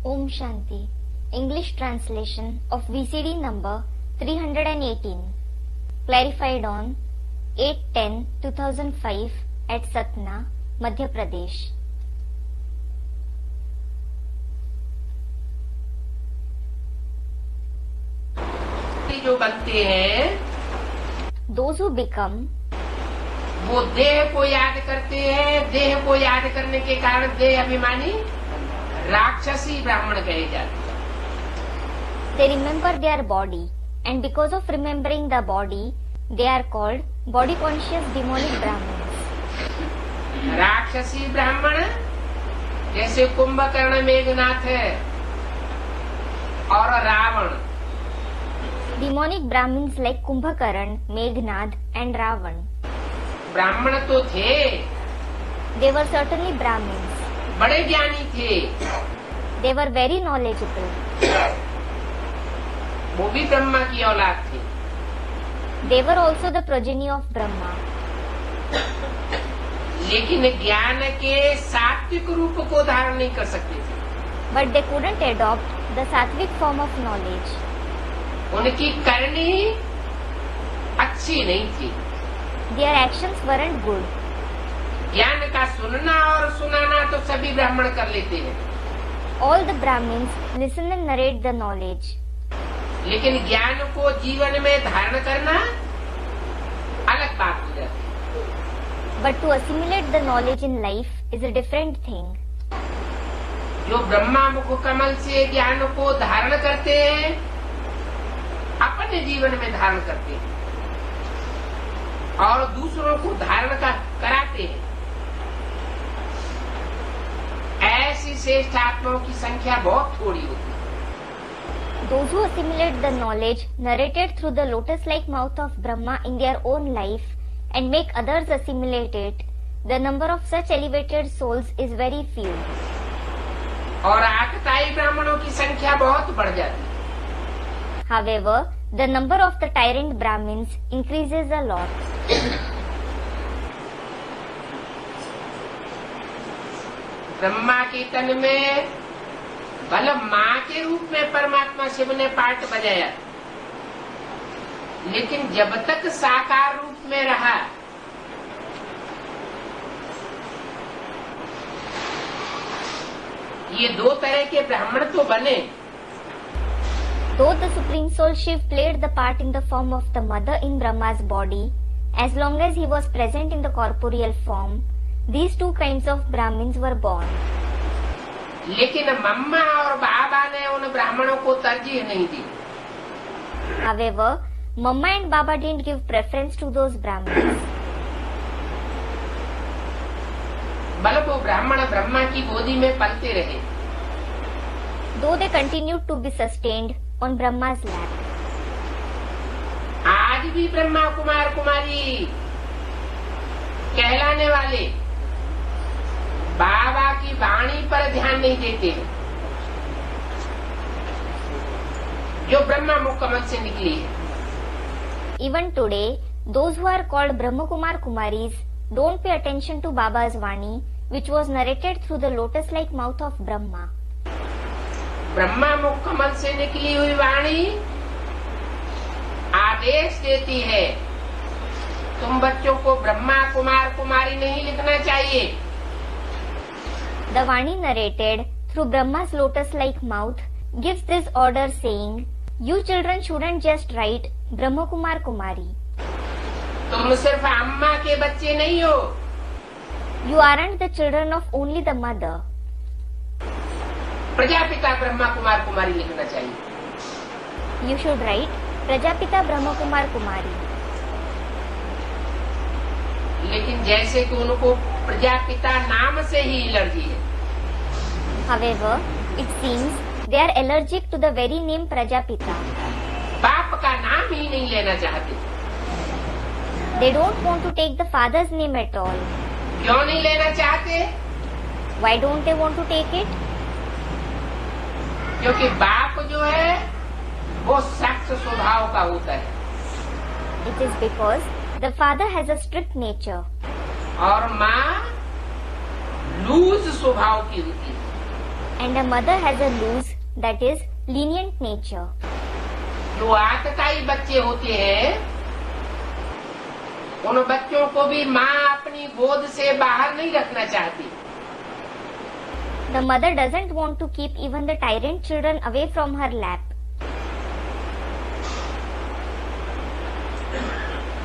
Om Shanti. English translation of VCD number 318. Clarified on 8/10/2005 at Satna, Madhya Pradesh. जो बनते हैं Those who become, वो देह को याद करते हैं। देह को याद करने के कारण देह अभिमानी राक्षसी ब्राह्मण कहे जाते हैं। they remember their body, and because of remembering the body, they are called body conscious demonic Brahmins. राक्षसी ब्राह्मण जैसे कुंभकर्ण, मेघनाथ है और Ravan. Demonic Brahmins like Kumbhakaran, Meghnad and Ravan. ब्राह्मण तो थे, They were certainly Brahmins. बड़े ज्ञानी थे, They were very knowledgeable. वो भी ब्रह्मा की औलाद थे। They were also the progeny of Brahma. लेकिन ज्ञान के सात्विक रूप को धारण नहीं कर सकते थे। But they couldn't adopt the sattvic form of knowledge. उनकी करनी अच्छी नहीं थी। Their actions weren't good. ज्ञान का सुनना और सुनाना तो सभी ब्राह्मण कर लेते हैं, All the Brahmins listen and narrate the knowledge. लेकिन ज्ञान को जीवन में धारण करना अलग बात हो जाती है। But to assimilate the knowledge in life is a different thing. जो ब्रह्मा मुख कमल से ज्ञान को धारण करते हैं, अपने जीवन में धारण करते हैं और दूसरों को धारण कराते हैं। ऐसी श्रेष्ठ आत्माओं की संख्या बहुत थोड़ी होती है। Those who assimilate the knowledge narrated through the lotus-like mouth of Brahma in their own life and make others assimilate it, the number of such elevated souls is very few. और आकताई ब्राह्मणों की संख्या बहुत बढ़ जाती है। However, the number of the tyrant Brahmins increases a lot. Brahma के तन में बल माँ के रूप में परमात्मा शिव ने पार्ट बजाया, लेकिन जब तक साकार रूप में रहा, ये दो तरह के ब्राह्मण तो बने। Though the Supreme Soul Shiv played the part in the form of the mother in Brahma's body, as long as he was present in the corporeal form, these two kinds of Brahmins were born. लेकिन मम्मा और बाबा ने उन ब्राह्मणों को तरजीह नहीं दी। However, Mama and Baba didn't give preference to those Brahmins. बल्कि वो ब्राह्मण ब्रह्मा की गोदी में पलते रहे। Though they continued to be sustained on Brahma's lap. आज भी ब्रह्मा कुमार कुमारी कहलाने वाले बाबा की वाणी पर ध्यान नहीं देते हैं, जो ब्रह्मा मुख कमल से निकली है। Even today, those who are called Brahma Kumar Kumaris don't pay attention to Baba's Vani, which was narrated through the lotus-like mouth of Brahma. Brahma मुख कमल से निकली हुई वाणी आदेश देती है, तुम बच्चों को ब्रह्मा कुमार कुमारी नहीं लिखना चाहिए। The Vani narrated through Brahma's lotus-like mouth gives this order saying, you children shouldn't just write Brahma Kumar Kumari. तुम सिर्फ अम्मा के बच्चे नहीं हो, You aren't the children of only the mother. Prajapita Brahma Kumar कुमारी लिखना चाहिए। You should write Prajapita Brahma Kumar Kumari. लेकिन जैसे कि उनको प्रजापिता नाम से ही एलर्जी है। However, it seems they are allergic to the very name Prajapita. बाप का नाम ही नहीं लेना चाहते। They don't want to take the father's name at all. क्यों नहीं लेना चाहते? Why don't they want to take it? क्योंकि बाप जो है वो सख्त स्वभाव का होता है। It is because the father has a strict nature. और माँ लूज स्वभाव की होती है। and a mother has a loose, that is, lenient nature. जो आतताई बच्चे होते हैं, उन बच्चों को भी माँ अपनी गोद से बाहर नहीं रखना चाहती. The mother doesn't want to keep even the tyrant children away from her lap.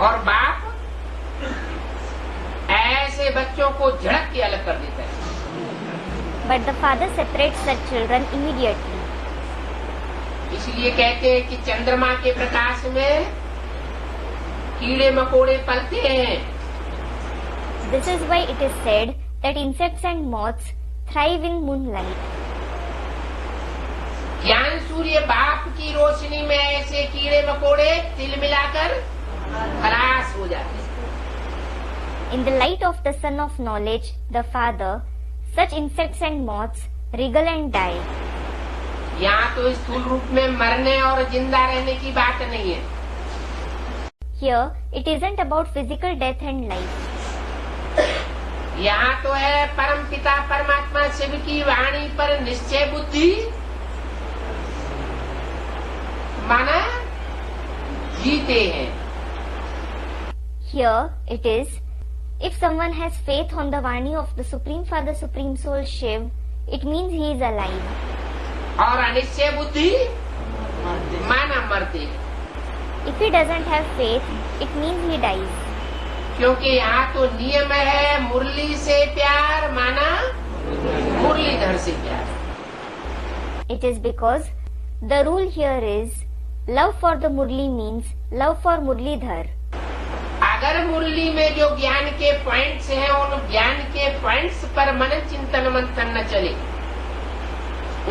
और बाप ऐसे बच्चों को झड़क के अलग कर देता है. But the father separates such children immediately. इसलिए कहते हैं कि चंद्रमा के प्रकाश में कीड़े मकोड़े पलते हैं. This is why it is said that insects and moths thrive in moonlight. ज्ञान सूर्य बाप की रोशनी में ऐसे कीड़े मकोड़े तिल मिलाकर खलास हो जाते हैं. In the light of the sun of knowledge, the father, such insects and moths wriggle and die. यहाँ तो स्थूल रूप में मरने और जिंदा रहने की बात नहीं है. Here, it isn't about physical death and life. यहाँ तो है परम पिता परमात्मा शिव की वाणी पर निश्चय बुद्धि, माना जीते हैं. Here, it is, if someone has faith on the Vani of the Supreme Father, Supreme Soul Shiv, it means he is alive. और अनिश्चय बुद्धि माना मरते. If he doesn't have faith, it means he dies. क्योंकि यहाँ तो नियम है मुरली से प्यार, माना मुरलीधर से प्यार. It is because the rule here is love for the Murli means love for Murlidhar. अगर मुरली में जो ज्ञान के पॉइंट्स हैं, उन ज्ञान के पॉइंट्स पर मनन चिंतन मंथन न चले,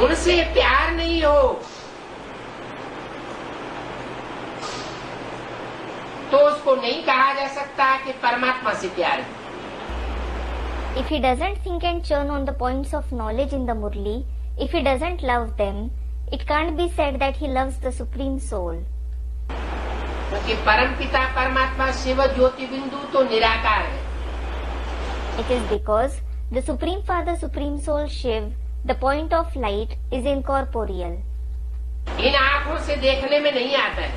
उनसे प्यार नहीं हो, तो उसको नहीं कहा जा सकता कि परमात्मा से प्यार है. If he doesn't think and churn on the points of knowledge in the Murli, if he doesn't love them, it can't be said that he loves the Supreme Soul. क्योंकि परम पिता परमात्मा शिव ज्योति बिंदु तो निराकार है. It is because the Supreme Father, Supreme Soul Shiv, the point of light, is incorporeal. इन आँखों से देखने में नहीं आता है.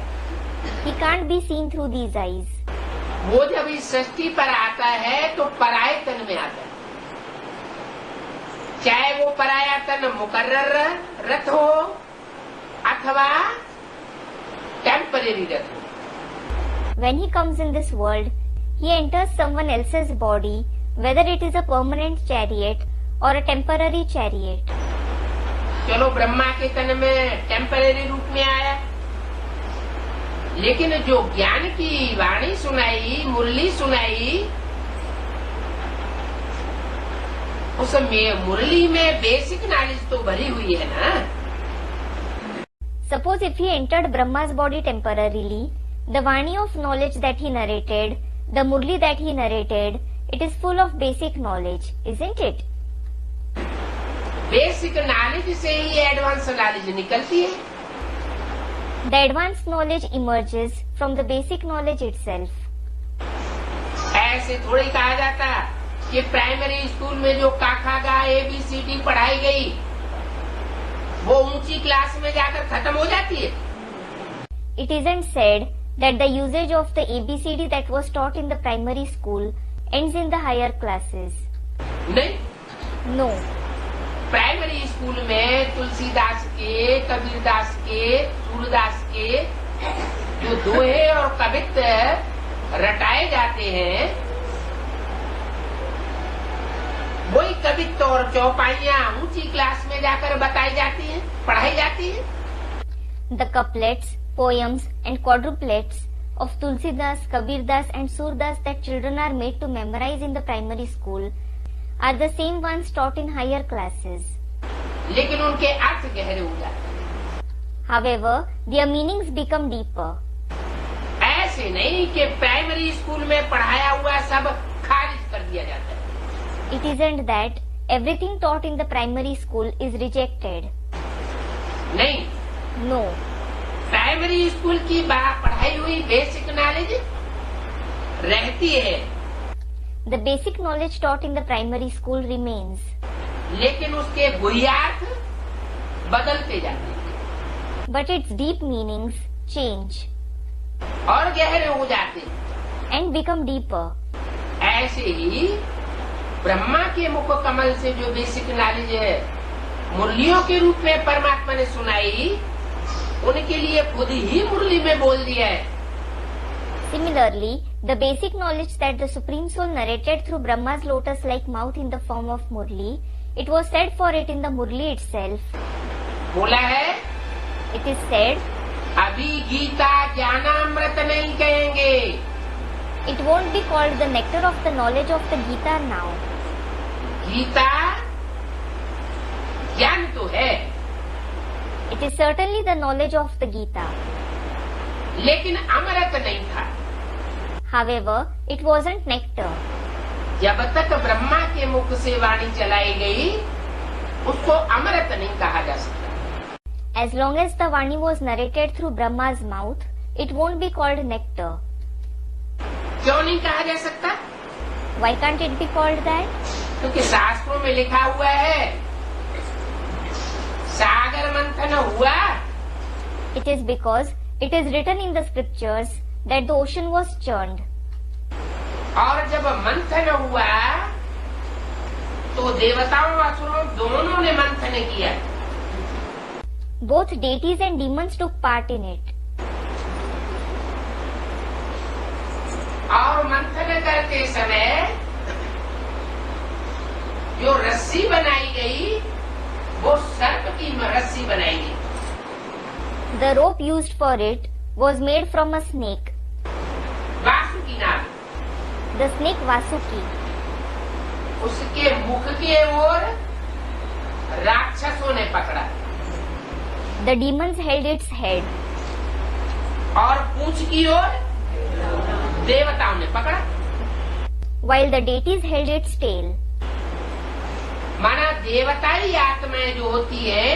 He can't be seen through these eyes. वो जब इस सृष्टि पर आता है तो पराये तन में आता है. चाहे वो पराया तन मुकर्रर रथ हो अथवा टेम्परेरी रथ हो. When he comes in this world, he enters someone else's body, whether it is a permanent chariot or a temporary chariot. चलो ब्रह्मा के तन में टेम्परेरी रूप में आया, लेकिन जो ज्ञान की वाणी सुनाई, मुरली सुनाई, उस मुरली में बेसिक नॉलेज तो भरी हुई है ना. Suppose if he entered Brahma's body temporarily, the Vani of knowledge that he narrated, the Murli that he narrated, it is full of basic knowledge, isn't it? Basic knowledge से ही advance knowledge निकलती है. The advanced knowledge emerges from the basic knowledge itself. ऐसे थोड़ी कहा जाता कि primary school में जो काखा गा ABCD पढ़ाई गई, वो ऊंची क्लास में जाकर खत्म हो जाती है. It isn't said that the usage of the ABCD that was taught in the primary school ends in the higher classes. नहीं. No. प्राइमरी स्कूल में तुलसीदास के, कबीरदास के, सूरदास के जो दोहे और कवित्व रटाए जाते हैं, वही कवित्व और चौपाइयाँ ऊंची क्लास में जाकर बताई जाती हैं, पढ़ाई जाती हैं. The couplets, poems and quadruplets of Tulsidas, Kabirdas and Surdas that children are made to memorize in the primary school are the same ones taught in higher classes. लेकिन उनके अर्थ गहरे हो जाते हैं. However, their meanings become deeper. ऐसे नहीं कि primary school में पढ़ाया हुआ सब खारिज कर दिया जाता है. It isn't that everything taught in the primary school is rejected. नहीं. No. प्राइमरी स्कूल की पढ़ाई हुई बेसिक नॉलेज रहती है. The basic knowledge taught in the primary school remains. लेकिन उसके गुह्यार्थ बदलते जाते हैं but its deep meanings change और गहरे हो जाते हैं। and become deeper. ऐसे ही ब्रह्मा के मुख कमल से जो बेसिक नॉलेज है मुरलियों के रूप में परमात्मा ने सुनाई, उनके लिए खुद ही मुरली में बोल दिया है। Similarly, the basic knowledge that the Supreme Soul narrated through Brahma's lotus-like mouth in the form of Murli, it was said for it in the Murli itself. बोला है, It is said, अभी गीता ज्ञानामृत नहीं कहेंगे, it won't be called the nectar of the knowledge of the Gita now. Gita ज्ञान तो है, It is certainly the knowledge of the Gita. लेकिन अमृत नहीं था। However, it wasn't nectar. जब तक ब्रह्मा के मुख से वाणी चलाई गई, उसको अमृत नहीं कहा जा सकता। As long as the Vani was narrated through Brahma's mouth, it won't be called nectar. क्यों नहीं कहा जा सकता? Why can't it be called that? क्योंकि शास्त्रों में लिखा हुआ है, सागर मंथन हुआ। It is because it is written in the scriptures that the ocean was churned. और जब मंथन हुआ तो देवताओं असुरों दोनों ने मंथन किया। Both deities and demons took part in it. और मंथन करते समय जो रस्सी बनाई गई वो सर्प की रस्सी बनाई गई। The rope used for it was made from a snake. Vasuki नाम, The snake Vasuki. उसके मुख के ओर राक्षसों ने पकड़ा The demons held its head, और पूंछ की ओर देवताओं ने पकड़ा। while the deities held its tail. माना देवताई आत्माएं जो होती है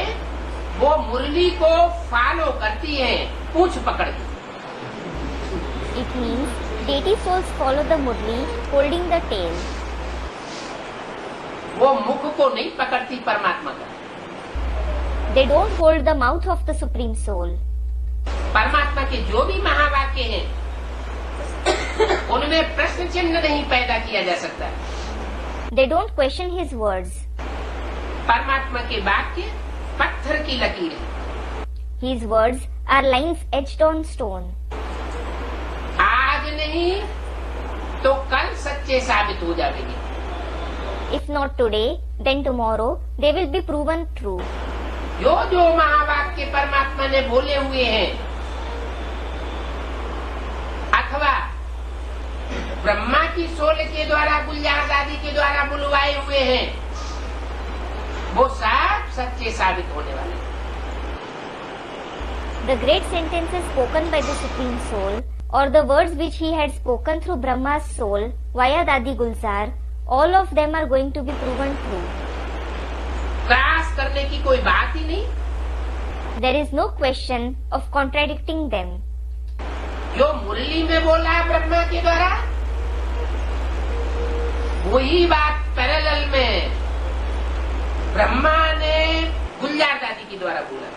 वो मुरली को फॉलो करती हैं, पूंछ पकड़ के। It means deity souls follow the murli, holding the tail. वो मुख को नहीं पकड़ती परमात्मा का। They don't hold the mouth of the Supreme Soul. परमात्मा के जो भी महावाक्य हैं उनमें प्रश्न चिन्ह नहीं पैदा किया जा सकता। They don't question his words. परमात्मा के वाक्य पत्थर की लकीर है। His words are lines etched on stone. आज नहीं तो कल सच्चे साबित हो जाएंगे। If not today, then tomorrow they will be proven true. जो जो महावाक्य परमात्मा ने बोले हुए हैं अथवा ब्रह्मा की सोल के द्वारा गुलजार दादी के द्वारा बुलवाए हुए हैं वो सब सच्चे साबित होने वाले हैं। The great sentences spoken by the Supreme Soul, or the words which he had spoken through Brahma's soul via Dadi Gulzar, all of them are going to be proven true. Cross करने की कोई बात ही नहीं। There is no question of contradicting them. जो मुरली में बोला है ब्रह्मा के द्वारा वही बात पैरेलल में ब्रह्मा ने गुलजार दादी के द्वारा बोला।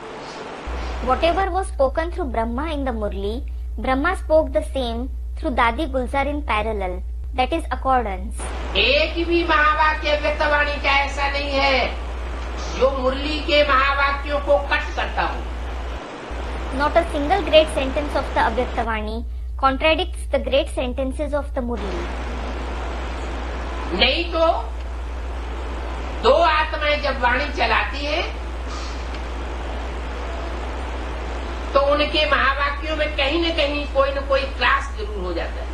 Whatever was spoken through Brahma in the Murli, Brahma spoke the same through Dadi Gulzar in parallel. That is accordance. एक भी महावाक्य व्यक्तवाणी का ऐसा नहीं है जो मुरली के महावाक्यों को कट करता हो। Not a single great sentence of the Abhyaktavani contradicts the great sentences of the Murli. नहीं तो दो आत्माएं जब वाणी चलाती है तो उनके महावाक्यों में कहीं न कहीं कोई न कोई क्लास जरूर हो जाता है।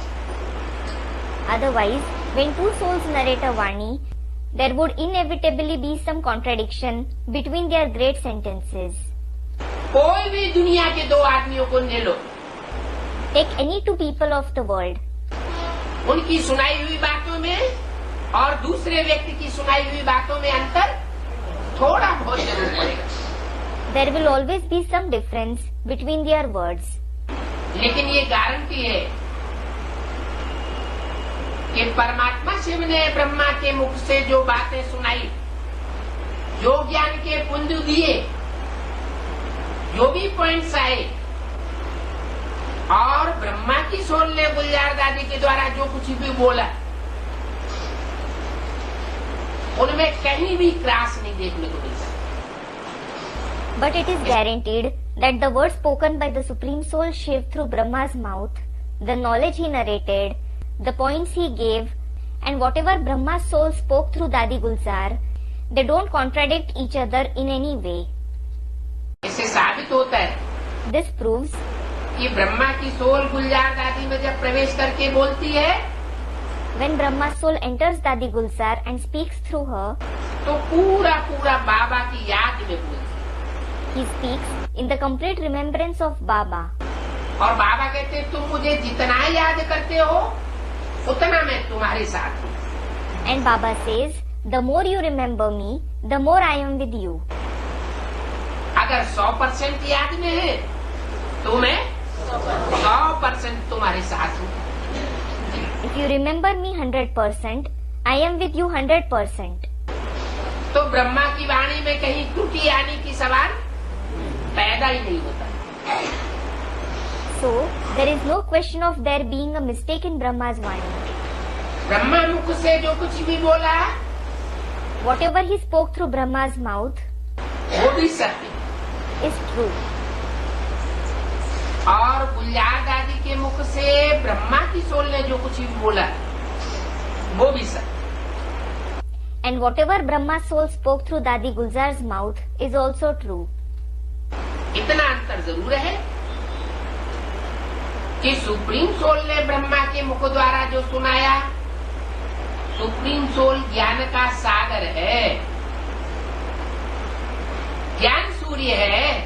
Otherwise, when two souls narrate a Vani, there would inevitably be some contradiction between their great sentences. कोई भी दुनिया के दो आदमियों को ले लो, Take any two people of the world. उनकी सुनाई हुई बातों में और दूसरे व्यक्ति की सुनाई हुई बातों में अंतर थोड़ा बहुत जरूर पड़ेगा। There will always be some difference between their words. लेकिन ये गारंटी है कि परमात्मा शिव ने ब्रह्मा के मुख से जो बातें सुनाई, जो ज्ञान के पुंज दिए, जो भी पॉइंट्स आए और ब्रह्मा की सोल ने गुलजार दादी के द्वारा जो कुछ भी बोला, उनमें कहीं भी क्रॉस नहीं देखने को मिल सकता। But it is guaranteed that the words spoken by the Supreme Soul Shiv through Brahma's mouth, the knowledge he narrated, the points he gave, and whatever Brahma's soul spoke through Dadi Gulzar, they don't contradict each other in any way. इससे साबित होता है This proves कि ब्रह्मा की soul गुलजार दादी में जब प्रवेश करके बोलती है, when Brahma's soul enters Dadi Gulzar and speaks through her, तो पूरा पूरा बाबा की याद में बोलती है। he speaks in the complete remembrance of Baba. और बाबा कहते हैं तुम मुझे जितना याद करते हो उतना मैं तुम्हारे साथ हूँ। And Baba says, the more you remember me, the more I am with you. अगर 100% याद में है तो मैं 100% तुम्हारे साथ हूँ। If you remember me 100%, I am with you 100%. तो ब्रह्मा की वाणी में कहीं त्रुटि आने की सवाल पैदा ही नहीं होता। So, there is no question of there being a mistake in Brahma's Vani. Brahma मुख से जो कुछ भी बोला Whatever he spoke through Brahma's mouth वो भी सत्य, is true. और गुलजार दादी के मुख से ब्रह्मा की सोल ने जो कुछ भी बोला वो भी सत्य। And whatever Brahma's soul spoke through Dadi Gulzar's mouth is also true. इतना अंतर जरूर है कि सुप्रीम सोल ने ब्रह्मा के मुख द्वारा जो सुनाया, सुप्रीम सोल ज्ञान का सागर है, ज्ञान सूर्य है,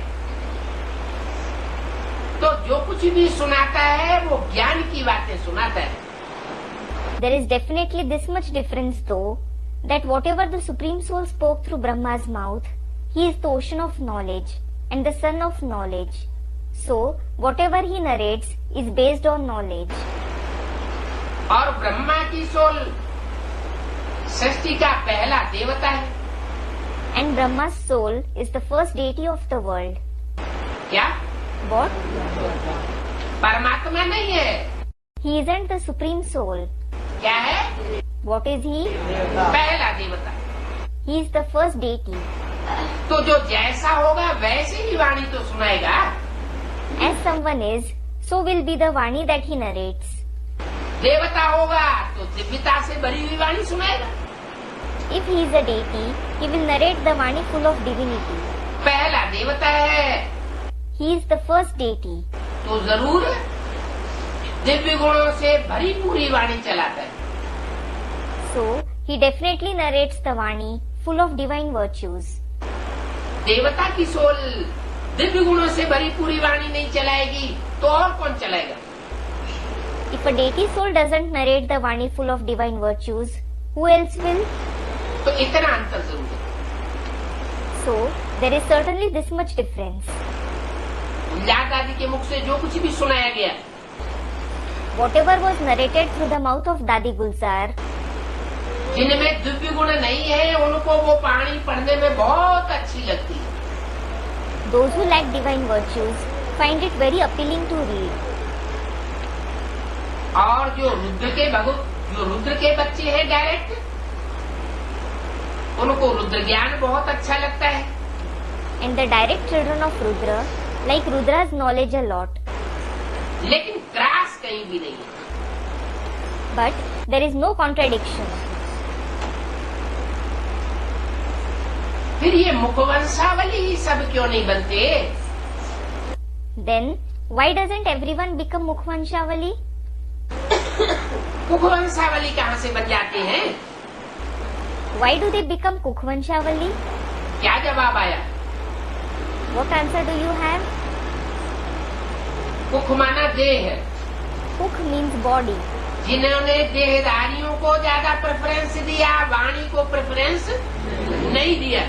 तो जो कुछ भी सुनाता है वो ज्ञान की बातें सुनाता है। There is definitely this much difference though, that whatever the Supreme Soul spoke through Brahma's mouth, he is the ocean of knowledge and the sun of knowledge. So, whatever he narrates is based on knowledge. और ब्रह्मा की soul सृष्टि का पहला देवता है। And Brahma's soul is the first deity of the world. क्या? What? परमात्मा नहीं है। He isn't the Supreme Soul. क्या है? What is he? पहला देवता। He is the first deity. तो जो जैसा होगा वैसे ही वाणी तो सुनाएगा। As someone is, so will be the Vani that he narrates. देवता होगा तो दिव्यता से भरी हुई वाणी सुनाएगा। If he is a deity, he will narrate the Vani full of divinity. पहला देवता है He is the first deity. तो जरूर दिव्य गुणों से भरी पूरी वाणी चलाता है। So, he definitely narrates the Vani full of divine virtues. देवता की सोल दिव्य गुणों से भरी पूरी वाणी नहीं चलाएगी तो और कौन चलाएगा? If a deity soul doesn't narrate the Vani full of divine virtues, who else will? तो इतना अंतर जरूर है। So, there is certainly this much difference. गुलजार दादी के मुख से जो कुछ भी सुनाया गया, Whatever was narrated through the mouth of Dadi Gulzar, जिनमें दिव्य गुण नहीं है उनको वो वाणी पढ़ने में बहुत अच्छी लगती है। those who lack divine virtues find it very appealing to read. और जो रुद्र के बच्चे हैं डायरेक्ट, उनको रुद्र ज्ञान बहुत अच्छा लगता है। And the direct children of Rudra like Rudra's knowledge a lot. लेकिन क्रॉस कहीं भी नहीं है। But there is no contradiction. फिर ये मुखवंशावली ही सब क्यों नहीं बनते? Then, why doesn't everyone become Mukhvanshavali? मुखवंशावली कहाँ से बन जाते हैं? Why do they become Kukhvanshavali? क्या जवाब आया? What answer do you have? कुख माना देह है। Kukh means body. जिन्होंने देहधारियों को ज्यादा प्रेफरेंस दिया, वाणी को प्रेफरेंस नहीं दिया,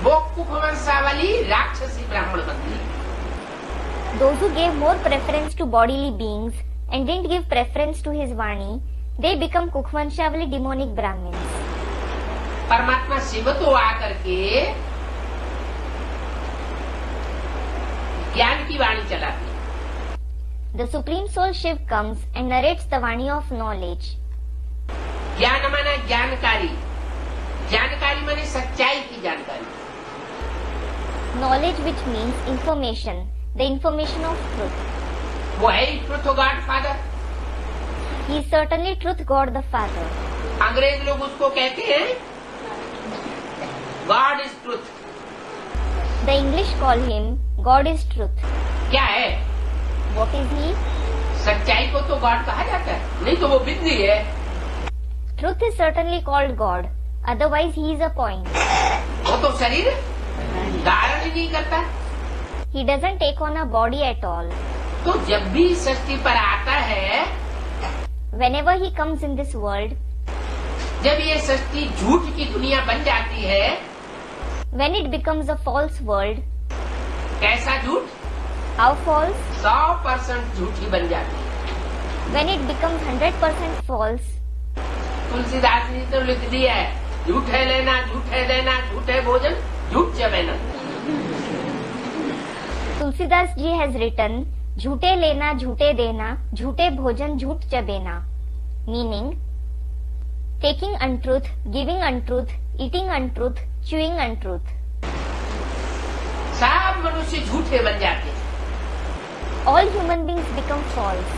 वो कुखवंशावली राक्षसी ब्राह्मण बनती है। Those who gave more preference to bodily beings and didn't give preference to his Vani, they become Kukhvanshavali demonic Brahmins. परमात्मा शिव तो आकर के ज्ञान की वाणी चलाती है। The Supreme Soul Shiv comes and narrates the Vani of knowledge. ज्ञान माना जानकारी, जानकारी माने सच्चाई की जानकारी। Knowledge, which means information, the information of truth. वो है ही truth God father. He is certainly Truth God the Father. अंग्रेज लोग उसको कहते हैं God is truth. The English call him God is Truth. क्या है? What is he? सच्चाई को तो गॉड कहा जाता है, नहीं तो वो बिजली है। Truth is certainly called God, otherwise he is a point. वो तो शरीर धारण ही नहीं करता। He doesn't take on a body at all. तो जब भी सृष्टि पर आता है, Whenever he comes in this world, जब ये सृष्टि झूठ की दुनिया बन जाती है, when it becomes a false world, कैसा झूठ? how false? 100% झूठी बन जाती है। When it becomes 100% false, Tulsidas ji तो लिख दिया है, झूठे लेना, झूठे देना, झूठे भोजन, झूठ चबेना। Tulsidas ji has written, झूठे लेना, झूठे देना, झूठे भोजन, झूठ चबेना. Meaning, taking untruth, giving untruth, eating untruth, chewing untruth. सब मनुष्य झूठे बन जाते हैं। All human beings become false.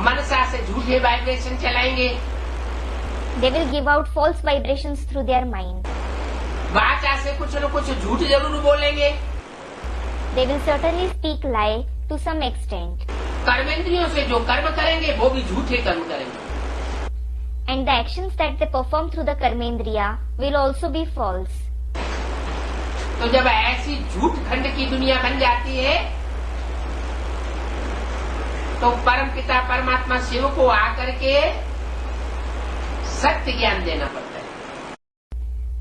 मनसा से झूठे वाइब्रेशन चलाएंगे, They will give out false vibrations through their mind. वाचा से कुछ न कुछ झूठ जरूर बोलेंगे, They will certainly speak lie to some extent. कर्मेंद्रियों से जो कर्म करेंगे वो भी झूठे कर्म करेंगे। And the actions that they perform through the karmendriya will also be false. तो जब ऐसी झूठ खंड की दुनिया बन जाती है, तो परम पिता परमात्मा शिव को आकर के सत्य ज्ञान देना पड़ता है।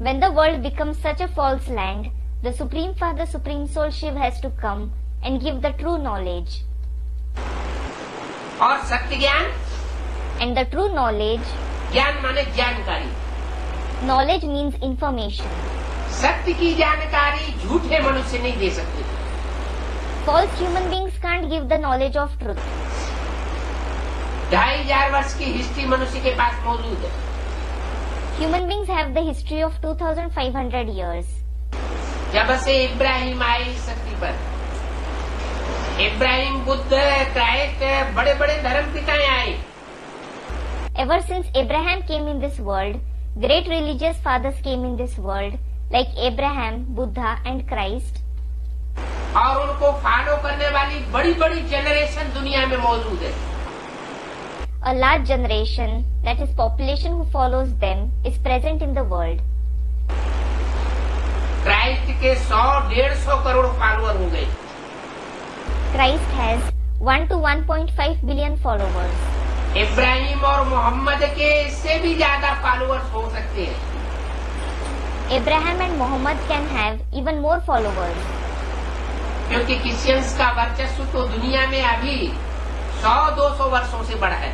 When the world becomes such a false land, the Supreme Father, Supreme Soul Shiv has to come and give the true knowledge. और सत्य ज्ञान, And the true knowledge, ज्ञान माने जानकारी, knowledge means information. सत्य की जानकारी झूठे मनुष्य नहीं दे सकते। False human beings can't give the knowledge of truth. 2500 वर्ष की हिस्ट्री मनुष्य के पास मौजूद है। Human beings have the history of 2500 years. जब से इब्राहिम आई सृष्टि पर, इब्राहिम, बुद्ध, क्राइस्ट, बड़े बड़े धर्म पिताएं आए। Ever since Abraham came in this world, great religious fathers came in this world, like Abraham, Buddha and Christ. और उनको फॉलो करने वाली बड़ी बड़ी जनरेशन दुनिया में मौजूद है। A large generation, that is population who follows them, is present in the world. Christ के 100-150 करोड़ फॉलोअर हो गए। Christ has 1 to 1.5 billion followers. Ibrahim और मोहम्मद के इससे भी ज्यादा फॉलोअर्स हो सकते हैं। Abraham and Muhammad can have even more followers. क्योंकि क्रिश्चियंस का वर्चस्व तो दुनिया में अभी 100-200 वर्षों से बढ़ा है।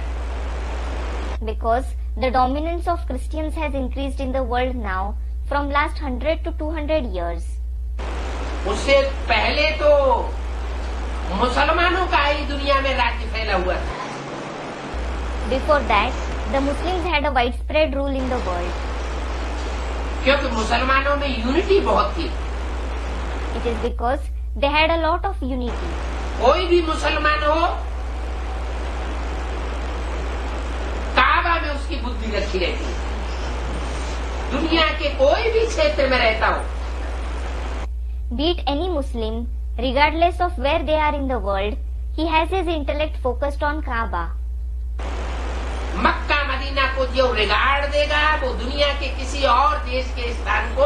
Because the dominance of Christians has increased in the world now from last 100 to 200 years. उससे पहले तो मुसलमानों का ही दुनिया में राज्य फैला हुआ था। Before that, the Muslims had a widespread rule in the world. क्योंकि मुसलमानों में यूनिटी बहुत थी। It is because they had a lot of unity. कोई भी मुसलमान हो, काबा में उसकी बुद्धि रखी रहती है। दुनिया के कोई भी क्षेत्र में रहता हो, Be it any Muslim, regardless of where they are in the world, he has his intellect focused on Kaaba. Mecca Medina को जो रिगार्ड देगा वो दुनिया के किसी और देश के स्थान को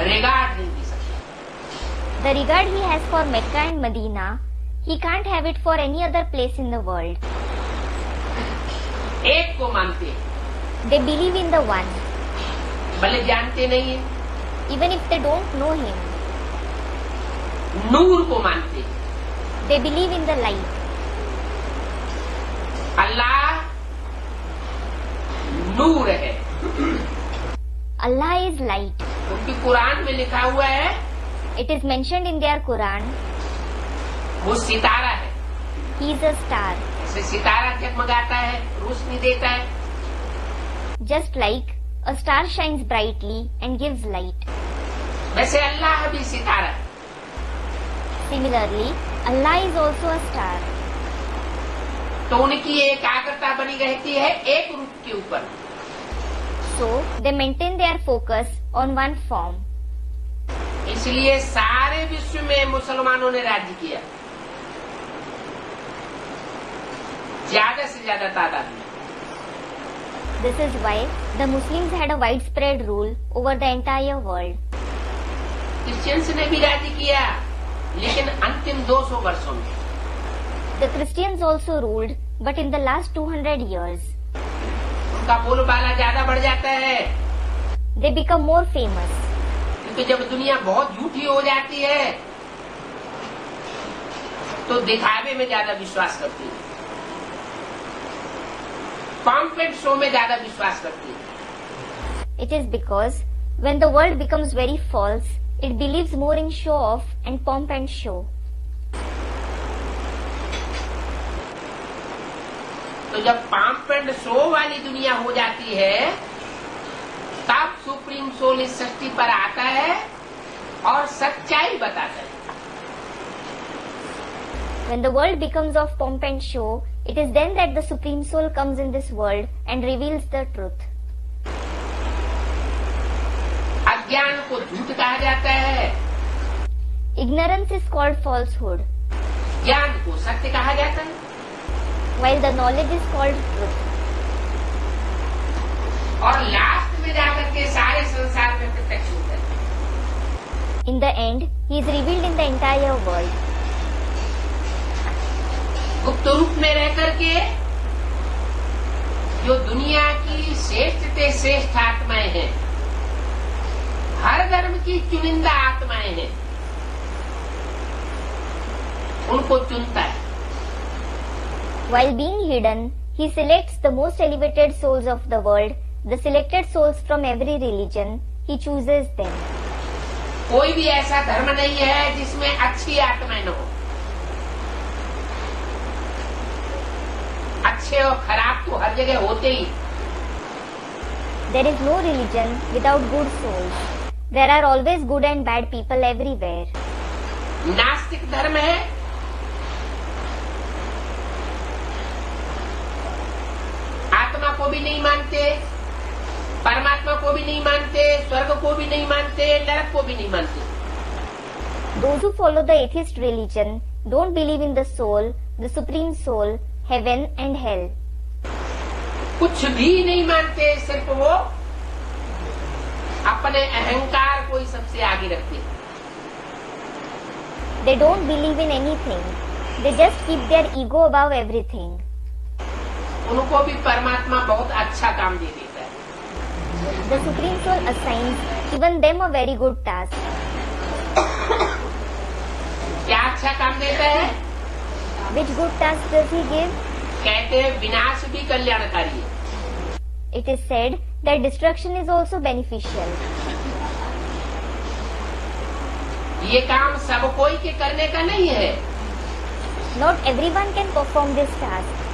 रिगार्ड नहीं दे सकता। The regard he has for Mecca and Medina, he can't have it for any other place in the world. एक को मानते हैं, They believe in the one, भले जानते नहीं है। even if they don't know him. नूर को मानते हैं, They believe in the light. अल्लाह नूर है। Allah is light. क्योंकि कुरान में लिखा हुआ है, It is mentioned in their Quran. वो सितारा है, He is a star. जैसे सितारा जगमगाता है, रोशनी देता है, Just like a star shines brightly and gives light. वैसे अल्लाह भी सितारा है। Similarly, Allah is also a star. तो उनकी एकाग्रता बनी रहती है एक रूप के ऊपर। So, they maintain their focus on one form. इसलिए सारे विश्व में मुसलमानों ने राज्य किया, ज्यादा से ज्यादा तादाद में। This is why the Muslims had a widespread rule over the entire world. Christians ने भी राज्य किया, लेकिन अंतिम 200 वर्षों में। The Christians also ruled, but in the last 200 years, उनका बोलबाला ज्यादा बढ़ जाता है, they become more famous. क्योंकि जब दुनिया बहुत झूठी हो जाती है तो दिखावे में ज्यादा विश्वास करती है, पंप एंड शो में ज्यादा विश्वास करती है। It is because when the world becomes very false, it believes more in show off and pomp and show. तो जब पंप एंड शो वाली दुनिया हो जाती है, तब सुप्रीम सोल इस सृष्टि पर आता है और सच्चाई बताता है। When the world becomes of pomp and show, it is then that the Supreme Soul comes in this world and reveals the truth. अज्ञान को झूठ कहा जाता है, Ignorance is called falsehood, ज्ञान को सत्य कहा जाता है, while the knowledge is called truth. और लास्ट में जाकर के सारे संसार में प्रत्यक्ष होता है। In the end, he is revealed in the entire world. गुप्त रूप में रह करके जो दुनिया की श्रेष्ठ से श्रेष्ठ आत्माएं हैं, हर धर्म की चुनिंदा आत्माएं हैं, उनको चुनता है। While being hidden, he selects the most elevated souls of the world, the selected souls from every religion. He chooses them. कोई भी ऐसा धर्म नहीं है जिसमें अच्छी आत्माएं न हो। अच्छे और खराब तो हर जगह होते ही। There is no religion without good souls. There are always good and bad people everywhere. नास्तिक धर्म है, आत्मा को भी नहीं मानते, परमात्मा को भी नहीं मानते, स्वर्ग को भी नहीं मानते, नरक को भी नहीं मानते। Those who follow the atheist religion don't believe in the soul, the supreme soul, heaven and hell. कुछ भी नहीं मानते, सिर्फ वो अपने अहंकार को ही सबसे आगे रखते हैं। They don't believe in anything. They just keep their ego above everything. उनको भी परमात्मा बहुत अच्छा काम दे देता है। The Supreme Soul assigns even them a very good task. क्या अच्छा काम देता है? Which good task does he give? कहते हैं विनाश भी कल्याणकारी है। It is said that destruction is also beneficial. ये काम सब कोई के करने का नहीं है। Not everyone can perform this task.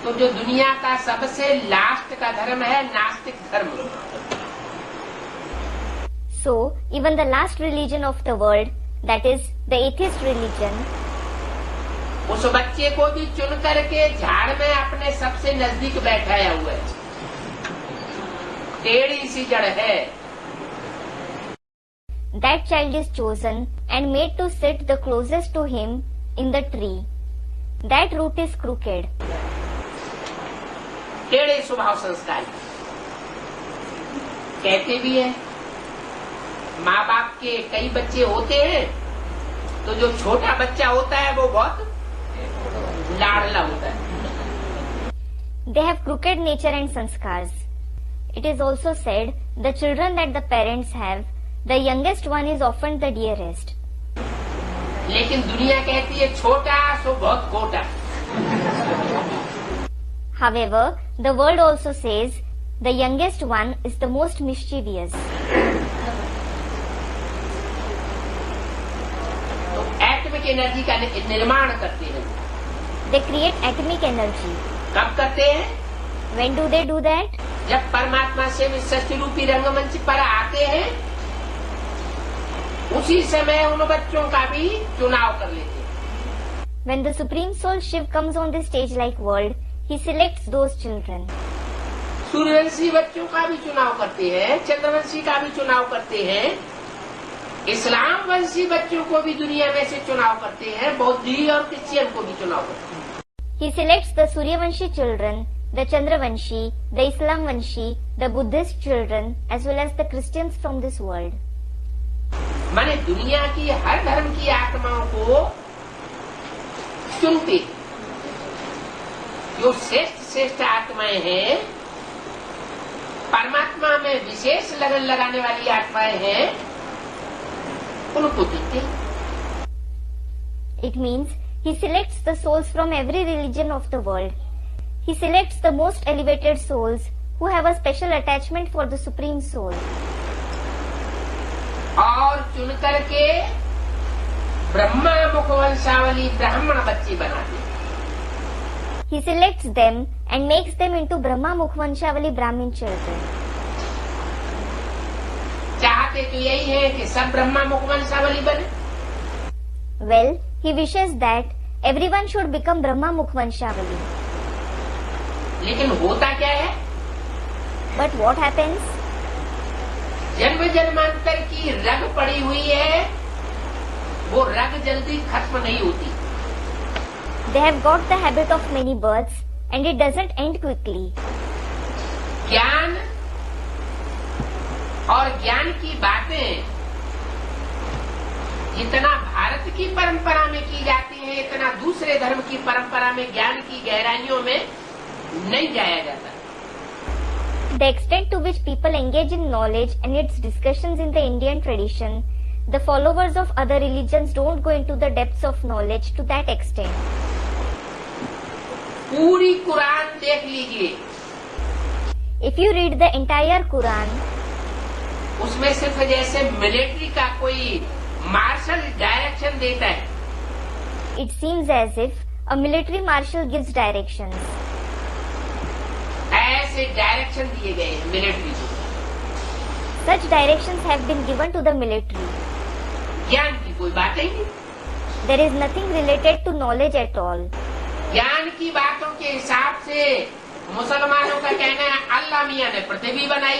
तो जो दुनिया का सबसे लास्ट का धर्म है नास्तिक धर्म, So, even the last religion of the world, that is the atheist religion, उस बच्चे को भी चुन करके झाड़ में अपने सबसे नजदीक बैठाया हुआ है। टेढ़ी सी जड़ है, that child is chosen and made to sit the closest to him in the tree. That root is crooked. टेढ़े स्वभाव संस्कार कहते भी है। माँ बाप के कई बच्चे होते हैं, तो जो छोटा बच्चा होता है वो बहुत लाडला होता है। They have crooked nature and sanskars. It is also said the children that the parents have, the youngest one is often the dearest. लेकिन दुनिया कहती है छोटा सो बहुत खोटा। However, the world also says the youngest one is the most mischievous. Energy का निर्माण करते हैं। They create atomic energy. कब करते हैं? When do they do that? जब परमात्मा से षष्ठी रूपी रंगमंच पर आते हैं, उसी समय उन बच्चों का भी चुनाव कर लेते हैं। When the Supreme Soul Shiv comes on this stage-like world, he selects those children. Suryavanshi बच्चों का भी चुनाव करते हैं, चंद्रवंशी का भी चुनाव करते हैं, इस्लाम वंशी बच्चों को भी दुनिया में से चुनाव करते हैं, बौद्धी और क्रिश्चियन को भी चुनाव करते हैं। He selects the Suryavanshi children, the Chandravanshi, the Islamvanshi, the Buddhist children, as well as the Christians from this world. माने दुनिया की हर धर्म की आत्माओं को चुनते, जो श्रेष्ठ श्रेष्ठ आत्माएं हैं, परमात्मा में विशेष लगन लगाने वाली आत्माएं हैं, उनको चुनते। It means he selects the souls from every religion of the world. He selects the most elevated souls who have a special attachment for the Supreme Soul. और चुन करके ब्रह्मा मुखवंशावली ब्राह्मण बच्चे बनाते। He selects them and makes them into Brahma Mukhvanshavali Brahmin children. चाहते तो यही है कि सब ब्रह्मा मुखवंशावली बने। Well, he wishes that everyone should become Brahma Mukhvanshavali. लेकिन होता क्या है? But what happens? जन्म जन्मांतर की रग पड़ी हुई है, वो रग जल्दी खत्म नहीं होती। They have got the habit of many births and it doesn't end quickly. ज्ञान और ज्ञान की बातें जितना भारत की परंपरा में की जाती है, इतना दूसरे धर्म की परंपरा में ज्ञान की गहराइयों में नहीं जाया जाता। The extent to which people engage in knowledge and its discussions in the Indian tradition, the followers of other religions don't go into the depths of knowledge to that extent. पूरी कुरान देख लीजिए, If you read the entire Quran, उसमें सिर्फ जैसे military का कोई martial direction देता है, it seems as if a military marshal gives directions. ऐसे डायरेक्शन दिए गए हैं मिलिट्री को। Such directions have been given to the military. ज्ञान की कोई बात ही नहीं। There is nothing related to knowledge at all. ज्ञान की बातों के हिसाब से मुसलमानों का कहना है अल्लाह मियाँ ने पृथ्वी बनाई,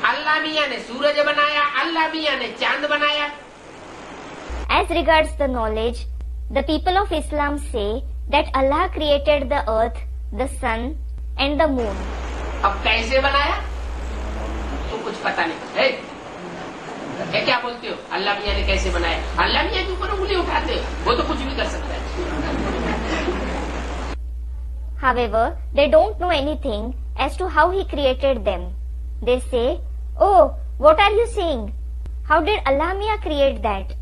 अल्लाह मियाँ ने सूरज बनाया, अल्लाह मियाँ ने चांद बनाया। As regards the knowledge, the people of Islam say that Allah created the earth, the sun and the moon. अब कैसे बनाया तो कुछ पता नहीं है। क्या बोलते हो? अल्लाह मियाँ ने कैसे बनाया? अल्लाह मियाँ के ऊपर उंगली उठाते हो, वो तो कुछ भी कर सकता है। However, they don't know anything as to how he created them. They say, "Oh, what are you saying? How did Allah Mia create that?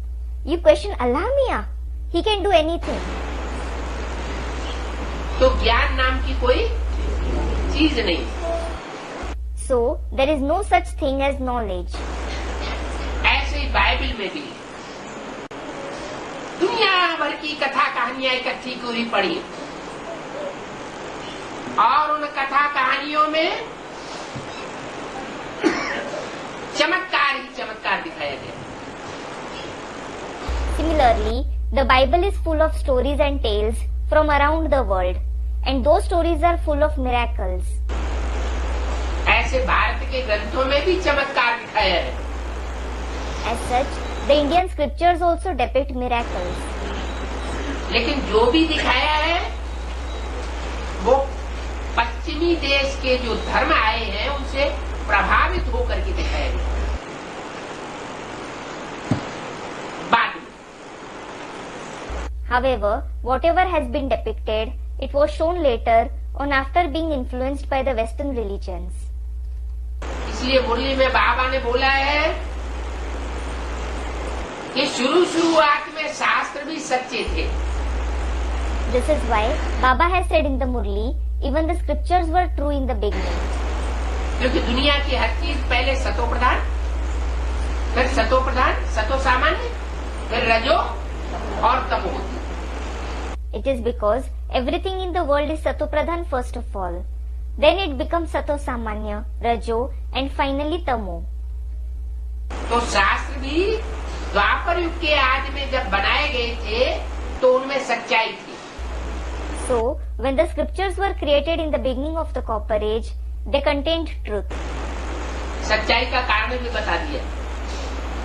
You question Allah Mia? He can do anything." तो ज्ञान नाम की कोई चीज नहीं। So, there is no such thing as knowledge. ऐसे ही Bible में भी दुनिया भर की कथा कहानियां इकट्ठी पूरी पड़ी और उन कथा कहानियों में चमत्कार ही चमत्कार दिखाया गया। Similarly, the Bible is full of stories and tales from around the world, and those stories are full of miracles. ऐसे भारत के ग्रंथों में भी चमत्कार दिखाया है। As such, the Indian scriptures also depict miracles. लेकिन जो भी दिखाया है वो पश्चिमी देश के जो धर्म आए हैं उनसे प्रभावित होकर के दिखाया गया। बाद में However, whatever has been depicted, it was shown later on after being influenced by the Western religions. इसलिए मुरली में बाबा ने बोला है कि शुरुआत में शास्त्र भी सच्चे थे। This is why Baba has said in the Murli, even the scriptures were true in the beginning. क्योंकि दुनिया की हर चीज पहले सतो प्रधान, फिर सतो प्रधान, सतो सामान्य, फिर रजो, और तमो होती है। It is because everything in the world is Sato Pradhan first of all. Then it becomes Sato Samanya, Rajo and finally Tamo. तो शास्त्र भी द्वापर युग के आदि में जब बनाए गए थे तो उनमें सच्चाई थी। So, when the scriptures were created in the beginning of the Copper Age, they contained truth. सच्चाई का कारण भी बता दिया।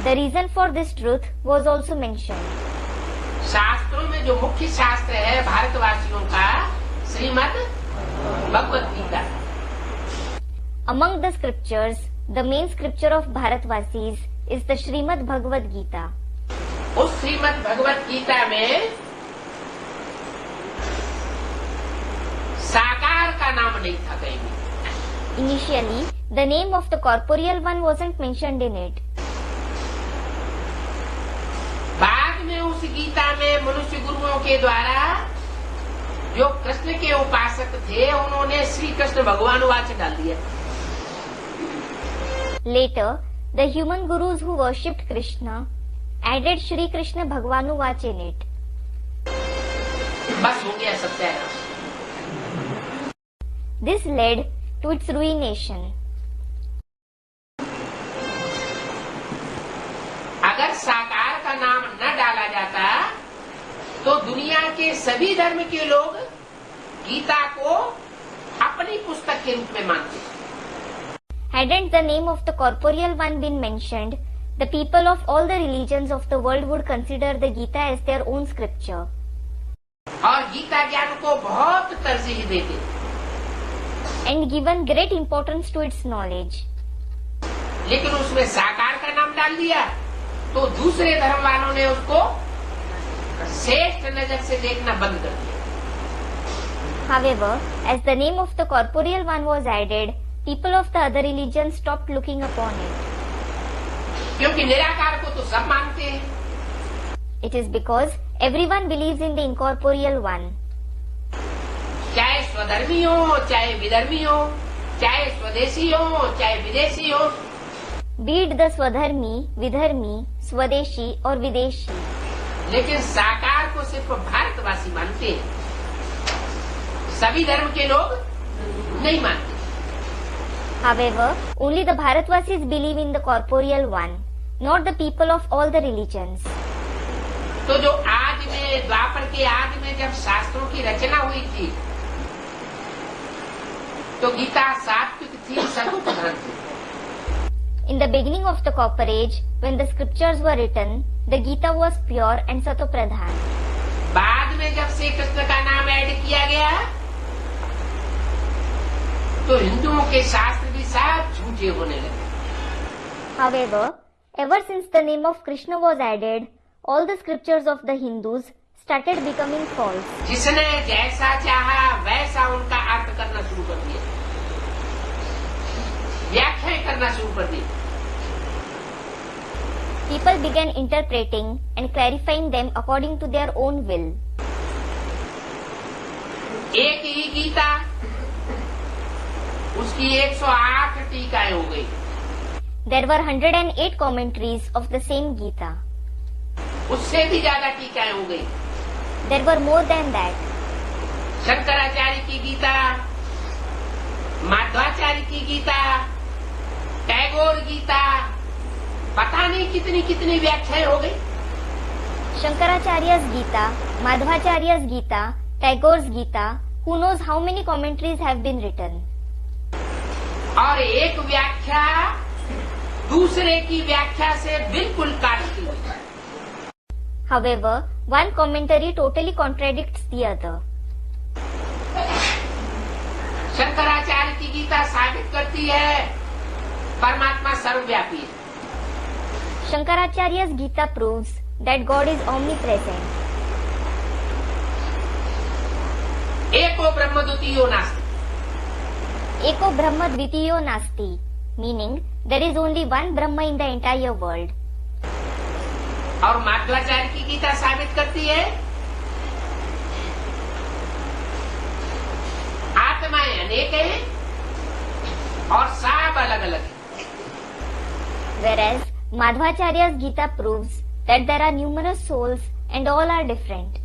The reason for this truth was also mentioned. शास्त्रों में जो मुख्य शास्त्र है भारतवासियों का Shrimad Bhagavad Gita. Among the scriptures, the main scripture of Bharatvasis is the Srimad Bhagavad Gita. उस श्रीमद् भगवत गीता में साकार का नाम नहीं था कहीं भी। Initially, the name of the corporeal one wasn't mentioned in it. बाद में उस गीता में मनुष्य गुरुओं के द्वारा जो कृष्ण के उपासक थे उन्होंने श्री कृष्ण भगवानुवाच डाल दिया। Later, the human gurus who worshipped Krishna added Shri Krishna Bhagwanuvacha in it. बस हो गया सत्यानाश। This led to its ruination. अगर साकार का नाम न डाला जाता तो दुनिया के सभी धर्म के लोग गीता को अपनी पुस्तक के रूप में मानते। Hadn't the name of the corporeal one been mentioned, the people of all the religions of the world would consider the Gita as their own scripture. और गीता ज्ञान को बहुत तरजीह देते And given great importance to its knowledge. लेकिन उसमें साकार का नाम डाल दिया तो दूसरे धर्म वालों ने उसको श्रेष्ठ नजर से देखना बंद कर दिया। However, as the name of the corporeal one was added, people of the other religions stopped looking upon it. क्योंकि निराकार को तो सब मानते हैं। It is because everyone believes in the incorporeal one. चाहे स्वधर्मी हो, चाहे विधर्मी हो, चाहे स्वदेशी हो, चाहे विदेशी हो। Be it the Swadharmi, Vidharmi, Swadeshi और विदेशी। लेकिन साकार को सिर्फ भारतवासी मानते हैं, सभी धर्म के लोग नहीं मानते। However, only the Bharatvasis believe in the corporeal one, not the people of all the religions. तो जो आज में द्वापर के आदि में जब शास्त्रों की रचना हुई थी तो गीता सात्विक थी, सतो प्रधान थी। In the beginning of the Copper Age, when the scriptures were written, the Gita was pure and Sato Pradhan. बाद में जब श्री कृष्ण का नाम ऐड किया गया तो हिंदुओं के शास्त्र भी सब झूठे होने लगे। However, ever since the name of Krishna was added, all the scriptures of the Hindus started becoming false. जिसने जैसा चाहा वैसा उनका अर्थ करना शुरू कर दिया, व्याख्या करना शुरू कर दी। People began interpreting and clarifying them according to their own will. एक ही गीता, उसकी 108 टीकाएं हो गई। There were 108 commentaries of the same Gita. उससे भी ज्यादा टीकाएं हो गई। There were more than that. Shankaracharya की गीता, माध्वाचार्य की गीता, टैगोर गीता, पता नहीं कितनी कितनी व्याख्याएं हो गई। Shankaracharya's Gita, Madhvacharya's Gita, Tagore's Gita, who knows how many commentaries have been written. और एक व्याख्या दूसरे की व्याख्या से बिल्कुल काटती हुई। However, one commentary totally contradicts the other. Shankaracharya की गीता साबित करती है परमात्मा सर्वव्यापी है। Shankaracharya's Gita proves that God is omnipresent. एको ब्रह्म द्वितीयो नास्ति। Eko Brahma Dvitiyo Nasti, meaning there is only one Brahma in the entire world. और माध्वाचार्य की गीता साबित करती है आत्माएं अनेक हैं और सब अलग अलग हैं। Whereas Madhvacharya's Gita proves that there are numerous souls and all are different.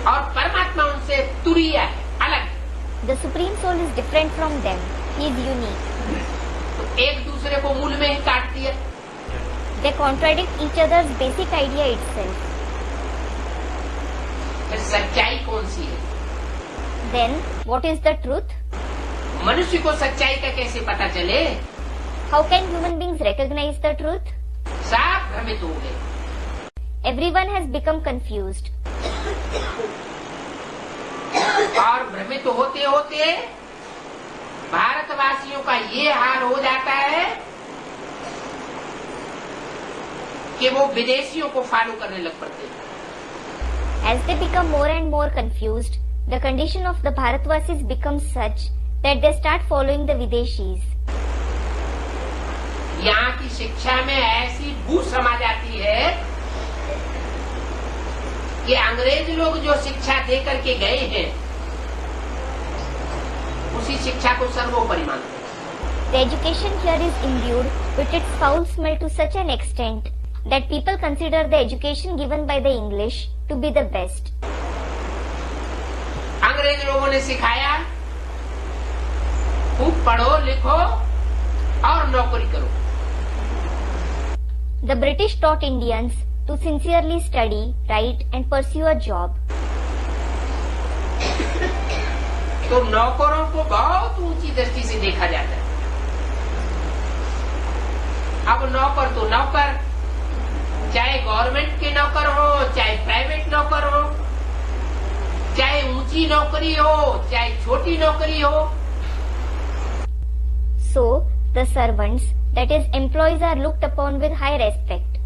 और परमात्मा उनसे तुरीय है, अलग। The Supreme Soul is different from them. He is unique. तो एक दूसरे को मूल में ही काटती है। They contradict each other's basic idea itself. फिर सच्चाई कौन सी है? Then, what is the truth? मनुष्य को सच्चाई का कैसे पता चले? How can human beings recognize the truth? सब भ्रमित हो गए। Everyone has become confused. और भ्रमित होते होते भारतवासियों का ये हाल हो जाता है कि वो विदेशियों को फॉलो करने लग पड़ते हैं। As they become more and more confused, the condition of the Bharatvasis becomes such that they start following the Videshis. यहाँ की शिक्षा में ऐसी बू समा जाती है कि अंग्रेज लोग जो शिक्षा दे करके गए हैं उसी शिक्षा को सर्वोपरि मानते हैं। The education here is imbued with its foul smell to such an extent that people consider the education given by the English to be the best. अंग्रेज लोगों ने सिखाया खूब पढ़ो लिखो और नौकरी करो। The British taught Indians to sincerely study, write and pursue a job. तो नौकरों को बहुत ऊंची दृष्टि से देखा जाता है। अब नौकर तो नौकर, चाहे गवर्नमेंट के नौकर हो, चाहे प्राइवेट नौकर हो, चाहे ऊंची नौकरी हो, चाहे छोटी नौकरी हो। So, the servants, that is employees, are looked upon with high respect.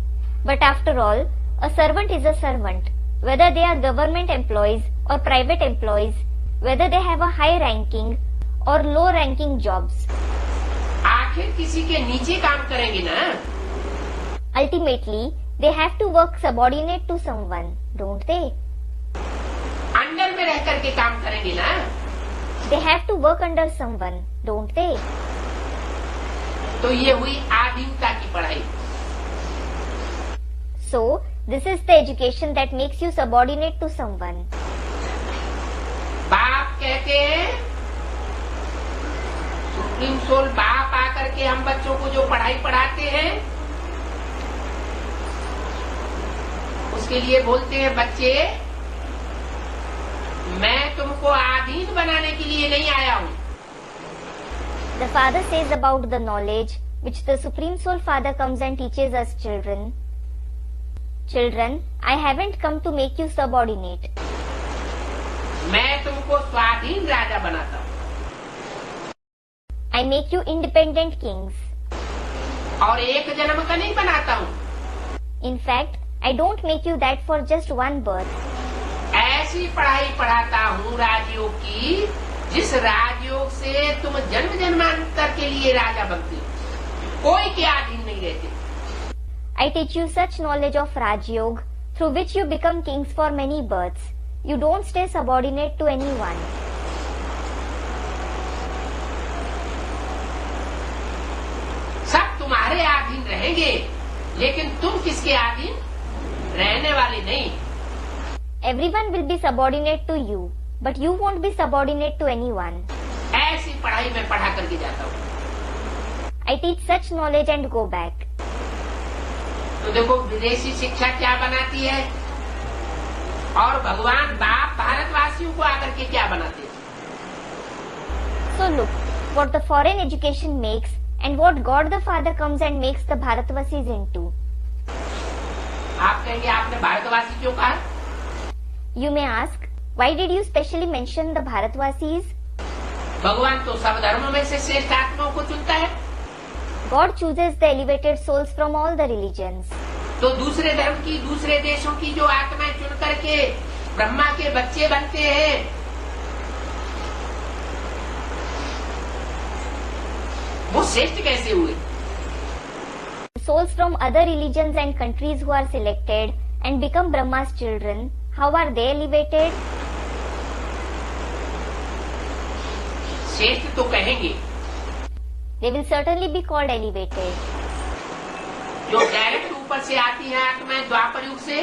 But after all, a servant is a servant, whether they are government employees or private employees, whether they have a high ranking or low ranking jobs. आखिर किसी के नीचे काम करेंगे ना। Ultimately, they have to work subordinate to someone, don't they? Under में रह करके काम करेंगे ना। They have to work under someone, don't they? तो ये हुई आधीनता की पढ़ाई। So, this is the education that makes you subordinate to someone. बाप कहते हैं, सुप्रीम सोल बाप आकर के हम बच्चों को जो पढ़ाई पढ़ाते हैं उसके लिए बोलते हैं, बच्चे मैं तुमको आधीन बनाने के लिए नहीं आया हूँ। The Father says about the knowledge which the Supreme Soul Father comes and teaches us children. Children, I haven't come to make you subordinate. मैं तुमको स्वाधीन राजा बनाता हूँ। I make you independent kings. और एक जन्म का नहीं बनाता हूँ। In fact, I don't make you that for just one birth. ऐसी पढ़ाई पढ़ाता हूँ राजयोग की, जिस राजयोग से तुम जन्म जन्मांतर के लिए राजा बनते हो, कोई के अधीन नहीं रहते। I teach you such knowledge of Raj Yoga through which you become kings for many births. You don't stay subordinate to anyone. सब तुम्हारे अधीन रहेंगे, लेकिन तुम किसके अधीन रहने वाले नहीं। Everyone will be subordinate to you, but you won't be subordinate to anyone. ऐसी पढ़ाई मैं पढ़ा करके जाता हूँ। I teach such knowledge and go back. तो देखो विदेशी शिक्षा क्या बनाती है और भगवान बाप भारतवासियों को आकर के क्या बनाते हैं। So look, what the foreign education makes and what God the Father comes and makes the Bharatvasis into. आप कहेंगे आपने भारतवासी क्यों कहा? You may ask, why did you specially mention the Bharatvasis? भगवान तो सब धर्मों में से श्रेष्ठ आत्माओं को चुनता है। God chooses the elevated souls from all the religions. तो दूसरे धर्म की, दूसरे देशों की जो आत्माएं चुन करके ब्रह्मा के बच्चे बनते हैं, वो श्रेष्ठ कैसे हुए? Souls from other religions and countries who are selected and become Brahma's children, how are they elevated? श्रेष्ठ तो कहेंगे। They will certainly be called elevated. जो डायरेक्ट ऊपर से आती है आत्माएं द्वापर युग से,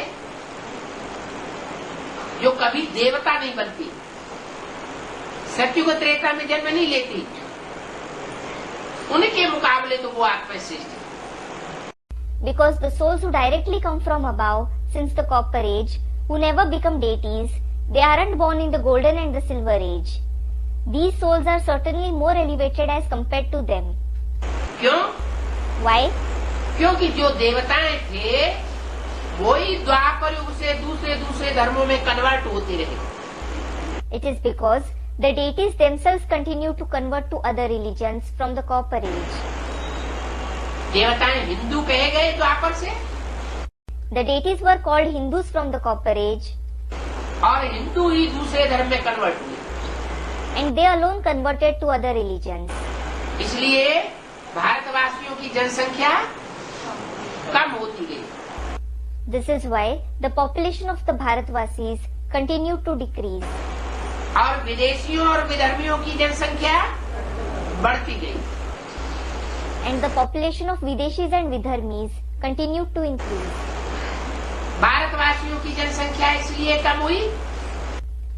जो कभी देवता नहीं बनती, सत्युग त्रेता में जन्म नहीं लेती, उनके मुकाबले तो वो आत्मा श्रेष्ठ है। Because the souls who directly come from above since the copper age, who never become deities, they aren't born in the golden and the silver age. These souls are certainly more elevated as compared to them. क्यों? Why? क्योंकि जो देवताएं थे वही द्वापर युग से दूसरे धर्मों में कन्वर्ट होते रहे। It is because the deities themselves continue to convert to other religions from the copper age. देवताएं Hindu कहे गए द्वापर से, The deities were called Hindus from the copper age, और हिंदू ही दूसरे धर्म में कन्वर्ट हुए। and they alone converted to other religions. इसलिए भारतवासियों की जनसंख्या कम होती गई। This is why the population of the Bharatvasis continued to decrease, और विदेशियों और विधर्मियों की जनसंख्या बढ़ती गई। and the population of Videshis and Vidharmis continued to increase. भारतवासियों की जनसंख्या इसलिए कम हुई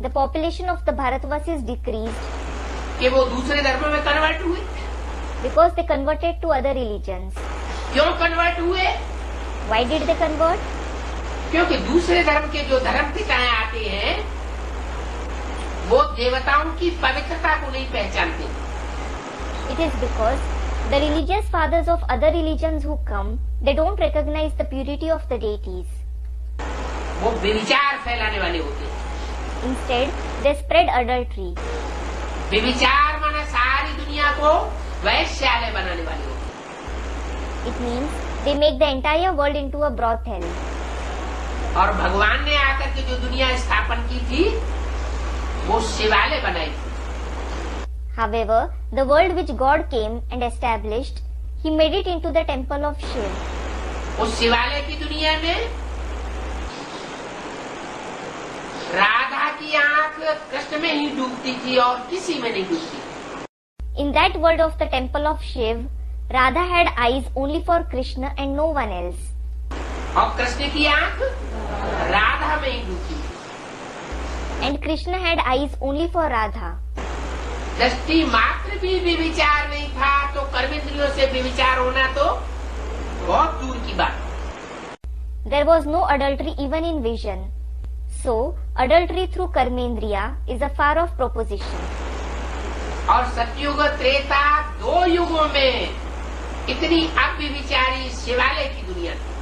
The population of the Bharatvasis decreased कि वो दूसरे धर्मों में कन्वर्ट हुए। because they converted to other religions. क्यों कन्वर्ट हुए? Why did they convert? क्योंकि दूसरे धर्म के जो धर्म पिताएं आते हैं वो देवताओं की पवित्रता को नहीं पहचानते। It is because the religious fathers of other religions who come, they don't recognize the purity of the deities. वो व्यभिचार फैलाने वाले होते हैं। Instead, they spread adultery. व्यभिचार माना सारी दुनिया को वैश्यालय बनाने वाले होते हैं। It means they make the entire world into a brothel. और भगवान ने आकर के जो दुनिया स्थापन की थी वो शिवालय बनाई थी। However, the world which God came and established, He made it into the temple of Shiv. उस शिवालय की दुनिया में राधा की आंख कृष्ण में ही डूबती थी और किसी में नहीं डूबती। In that world of the temple of Shiv, Radha had eyes only for Krishna and no one else. और कृष्ण की आंख राधा में ही डूबती थी। And Krishna had eyes only for Radha. दृष्टि मात्र भी व्यभिचार नहीं था तो कर्मेंद्रियों से व्यभिचार होना तो बहुत दूर की बात। There was no adultery even in vision. So, adultery through Karmendriya is a far off proposition. और सतयुग त्रेता दो युगों में इतनी अव्यभिचारी शिवालय की दुनिया थी।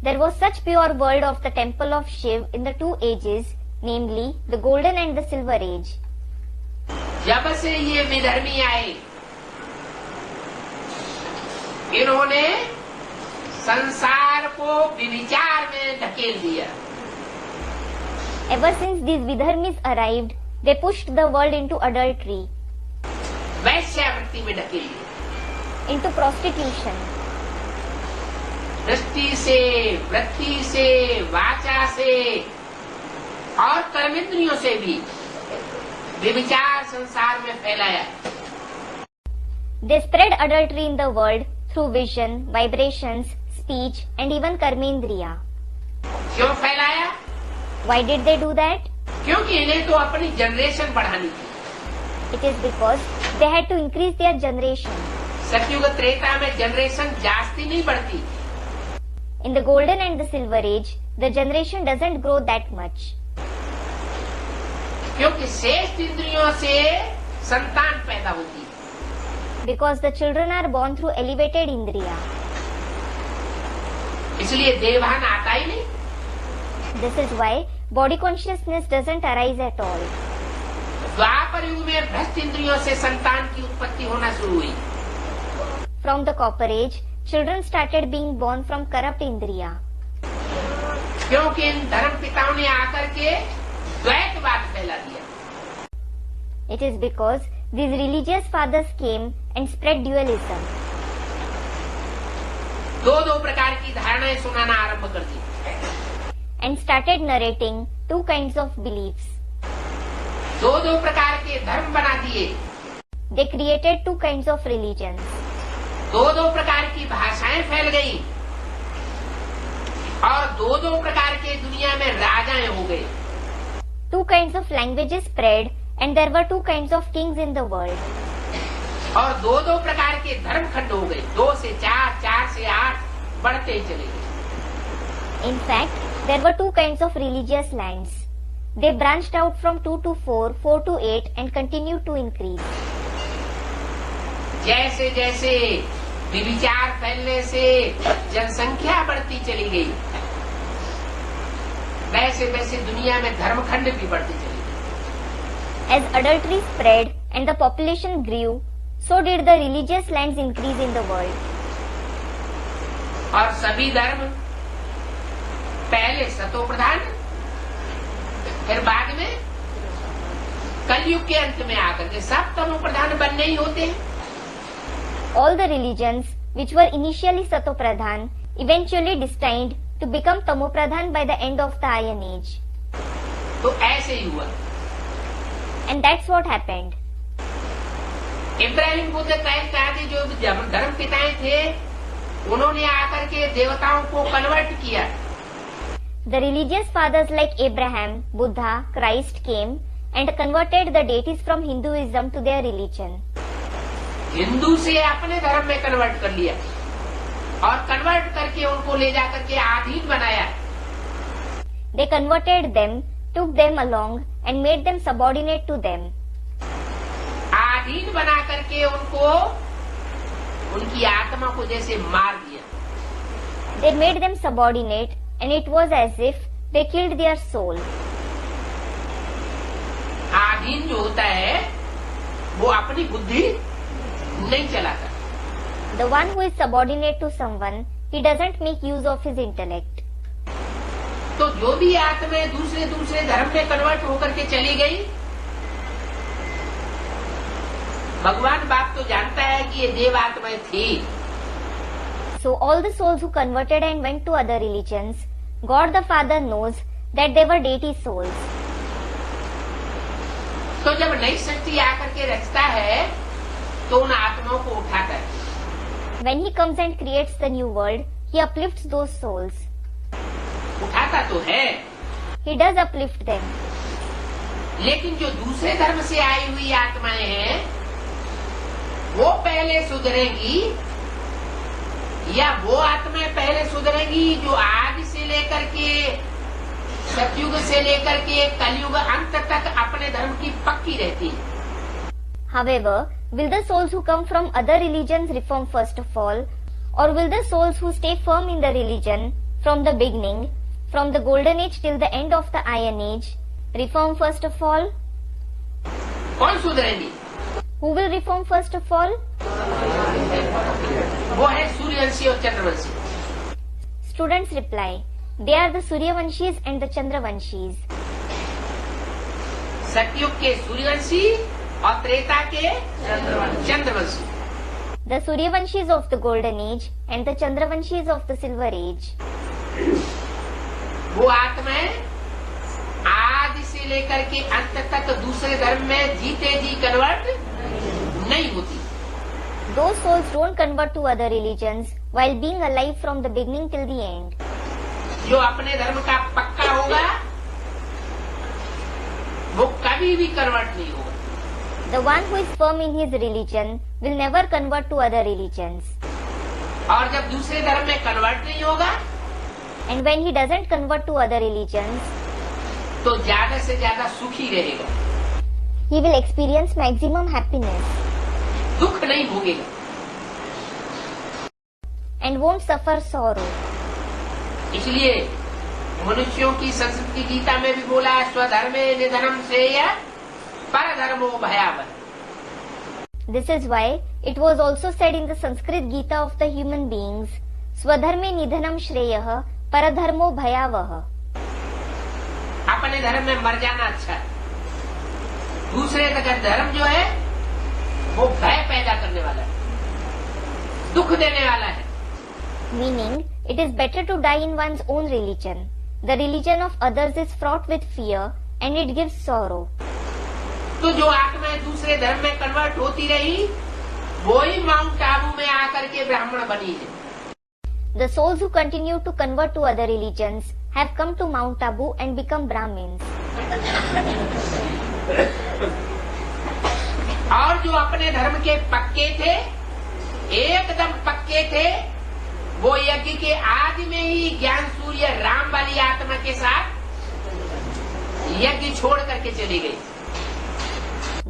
There was such pure world of the temple of Shiv in the two ages, namely the golden and the silver age. जब से ये विधर्मी आए इन्होंने संसार को व्यभिचार में धकेल दिया। Ever since these Vidharmis arrived, they pushed the world into adultery, वैश्यावृत्ति में धकेल दिया। into prostitution. दृष्टि से, वृत्ति से, वाचा से और कर्मेंद्रियों से भी व्यभिचार संसार में फैलाया। They spread adultery in the world through vision, vibrations, speech and even Karmendriya. क्यों फैलाया? Why did they do that? क्योंकि इन्हें तो अपनी जनरेशन बढ़ानी थी। It is because they had to increase their generation. सतयुग त्रेता में जनरेशन जास्ती नहीं बढ़ती। In the golden and the silver age, the generation doesn't grow that much. क्योंकि श्रेष्ठ इंद्रियों से संतान पैदा होती है। Because the children are born through elevated Indriya. इसलिए देवभान आता ही नहीं। This is why body consciousness doesn't arise at all. द्वापर युग में भ्रष्ट इंद्रियों से संतान की उत्पत्ति होना शुरू हुई। From the copper age, children started being born from corrupt Indriya. क्योंकि इन धर्म पिताओं ने आकर के द्वैतवाद फैला दिया। It is because these religious fathers came and spread dualism. दो प्रकार की धारणाएं सुनाना आरंभ कर दी And started narrating two kinds of beliefs. दो प्रकार के धर्म बना दिए। They created two kinds of religions. दो प्रकार की भाषाएं फैल गई और दो दो प्रकार के दुनिया में राजाएं हो गए। Two kinds of languages spread and there were two kinds of kings in the world. और दो दो प्रकार के धर्म खंड हो गए, 2 से 4, 4 से 8 बढ़ते ही चले गए। In fact, there were two kinds of religious lands. They branched out from 2 to 4, 4 to 8 and continued to increase. जैसे जैसे विचार फैलने से जनसंख्या बढ़ती चली गई, वैसे वैसे दुनिया में धर्मखंड भी बढ़ती चली गई। As adultery spread and the population grew, so did the religious lands increase in the world. और सभी धर्म पहले सतो प्रधान, फिर बाद में कलयुग के अंत में आकर के सब तमो प्रधान बनने ही होते हैं। All the religions which were initially Sato Pradhan eventually destined to become Tamo Pradhan by the end of the Iron Age. तो ऐसे ही हुआ। And that's what happened. Ibrahim Buddha Christ आदि जो धर्म पिताएं थे, उन्होंने आकर के देवताओं को कन्वर्ट किया। The religious fathers like Abraham, Buddha, Christ came and converted the deities from Hinduism to their religion. Hindu से अपने धर्म में कन्वर्ट कर लिया और कन्वर्ट करके उनको ले जाकर के अधीन बनाया। They converted them, took them along and made them subordinate to them. अधीन बना करके उनको उनकी आत्मा को जैसे मार दिया। They made them subordinate and it was as if they killed their soul. अधीन जो होता है वो अपनी बुद्धि नहीं चलाता। The one who is subordinate to someone, he doesn't make use of his intellect. तो जो भी आत्माएं दूसरे दूसरे धर्म में कन्वर्ट होकर के चली गई, भगवान बाप तो जानता है कि ये देव आत्माएं थी। So all the souls who converted and went to other religions, God the Father knows that they were deity souls. तो जब नई सृष्टि आकर के रचता है तो उन आत्माओं को उठाता है। When he comes and creates the new world, he uplifts those souls. उठाता तो है, He does uplift them. लेकिन जो दूसरे धर्म से आई हुई आत्माएं हैं, वो पहले सुधरेंगी या वो आत्माएं पहले सुधरेंगी जो आदि से लेकर के सतयुग से लेकर के कलयुग अंत तक अपने धर्म की पक्की रहती है। However, will the souls who come from other religions reform first of all, or will the souls who stay firm in the religion from the beginning, from the golden age till the end of the iron age, reform first of all? कौन सुधरेंगी? Who will reform first of all? वो है सूर्यवंशी और Chandravanshi. Students reply, they are the Suryavanshis and the Chandravanshis. सतयुग के सूर्यवंशी और त्रेता के Chandravanshi. The Suryavanshis of the golden age and the Chandravanshis of the silver age. वो आत्माएं आदि से लेकर के अंत तक दूसरे धर्म में जीते जी कन्वर्ट नहीं होती। Those souls don't convert to other religions while being alive from the beginning till the end. जो अपने धर्म का पक्का होगा वो कभी भी कन्वर्ट नहीं होगा। The one who is firm in his religion will never convert to other religions. और जब दूसरे धर्म में कन्वर्ट नहीं होगा, And when he doesn't convert to other religions, तो ज्यादा से ज्यादा सुखी रहेगा, he will experience maximum happiness दुख नहीं भोगेगा and won't suffer sorrow. इसलिए मनुष्यों की संस्कृत की गीता में भी बोला है, स्वधर्मे निधनम श्रेय परधर्मो भयावह। This is why it was also said in the Sanskrit Gita of the human beings, Swadharme nidhanam shreyah paradharmo bhayavah. अपने धर्म में मर जाना अच्छा है, दूसरे का धर्म जो है वो भय पैदा करने वाला है, दुख देने वाला है। Meaning, it is better to die in one's own religion. The religion of others is fraught with fear and it gives sorrow. तो जो आत्माएं दूसरे धर्म में कन्वर्ट होती रही, वो ही माउंट आबू में आकर के ब्राह्मण बनी है। The souls who continue to convert to other religions have come to Mount Abu and become Brahmins. और जो अपने धर्म के पक्के थे, एकदम पक्के थे, वो यज्ञ के आदि में ही ज्ञान सूर्य राम वाली आत्मा के साथ यज्ञ छोड़ करके चली गई।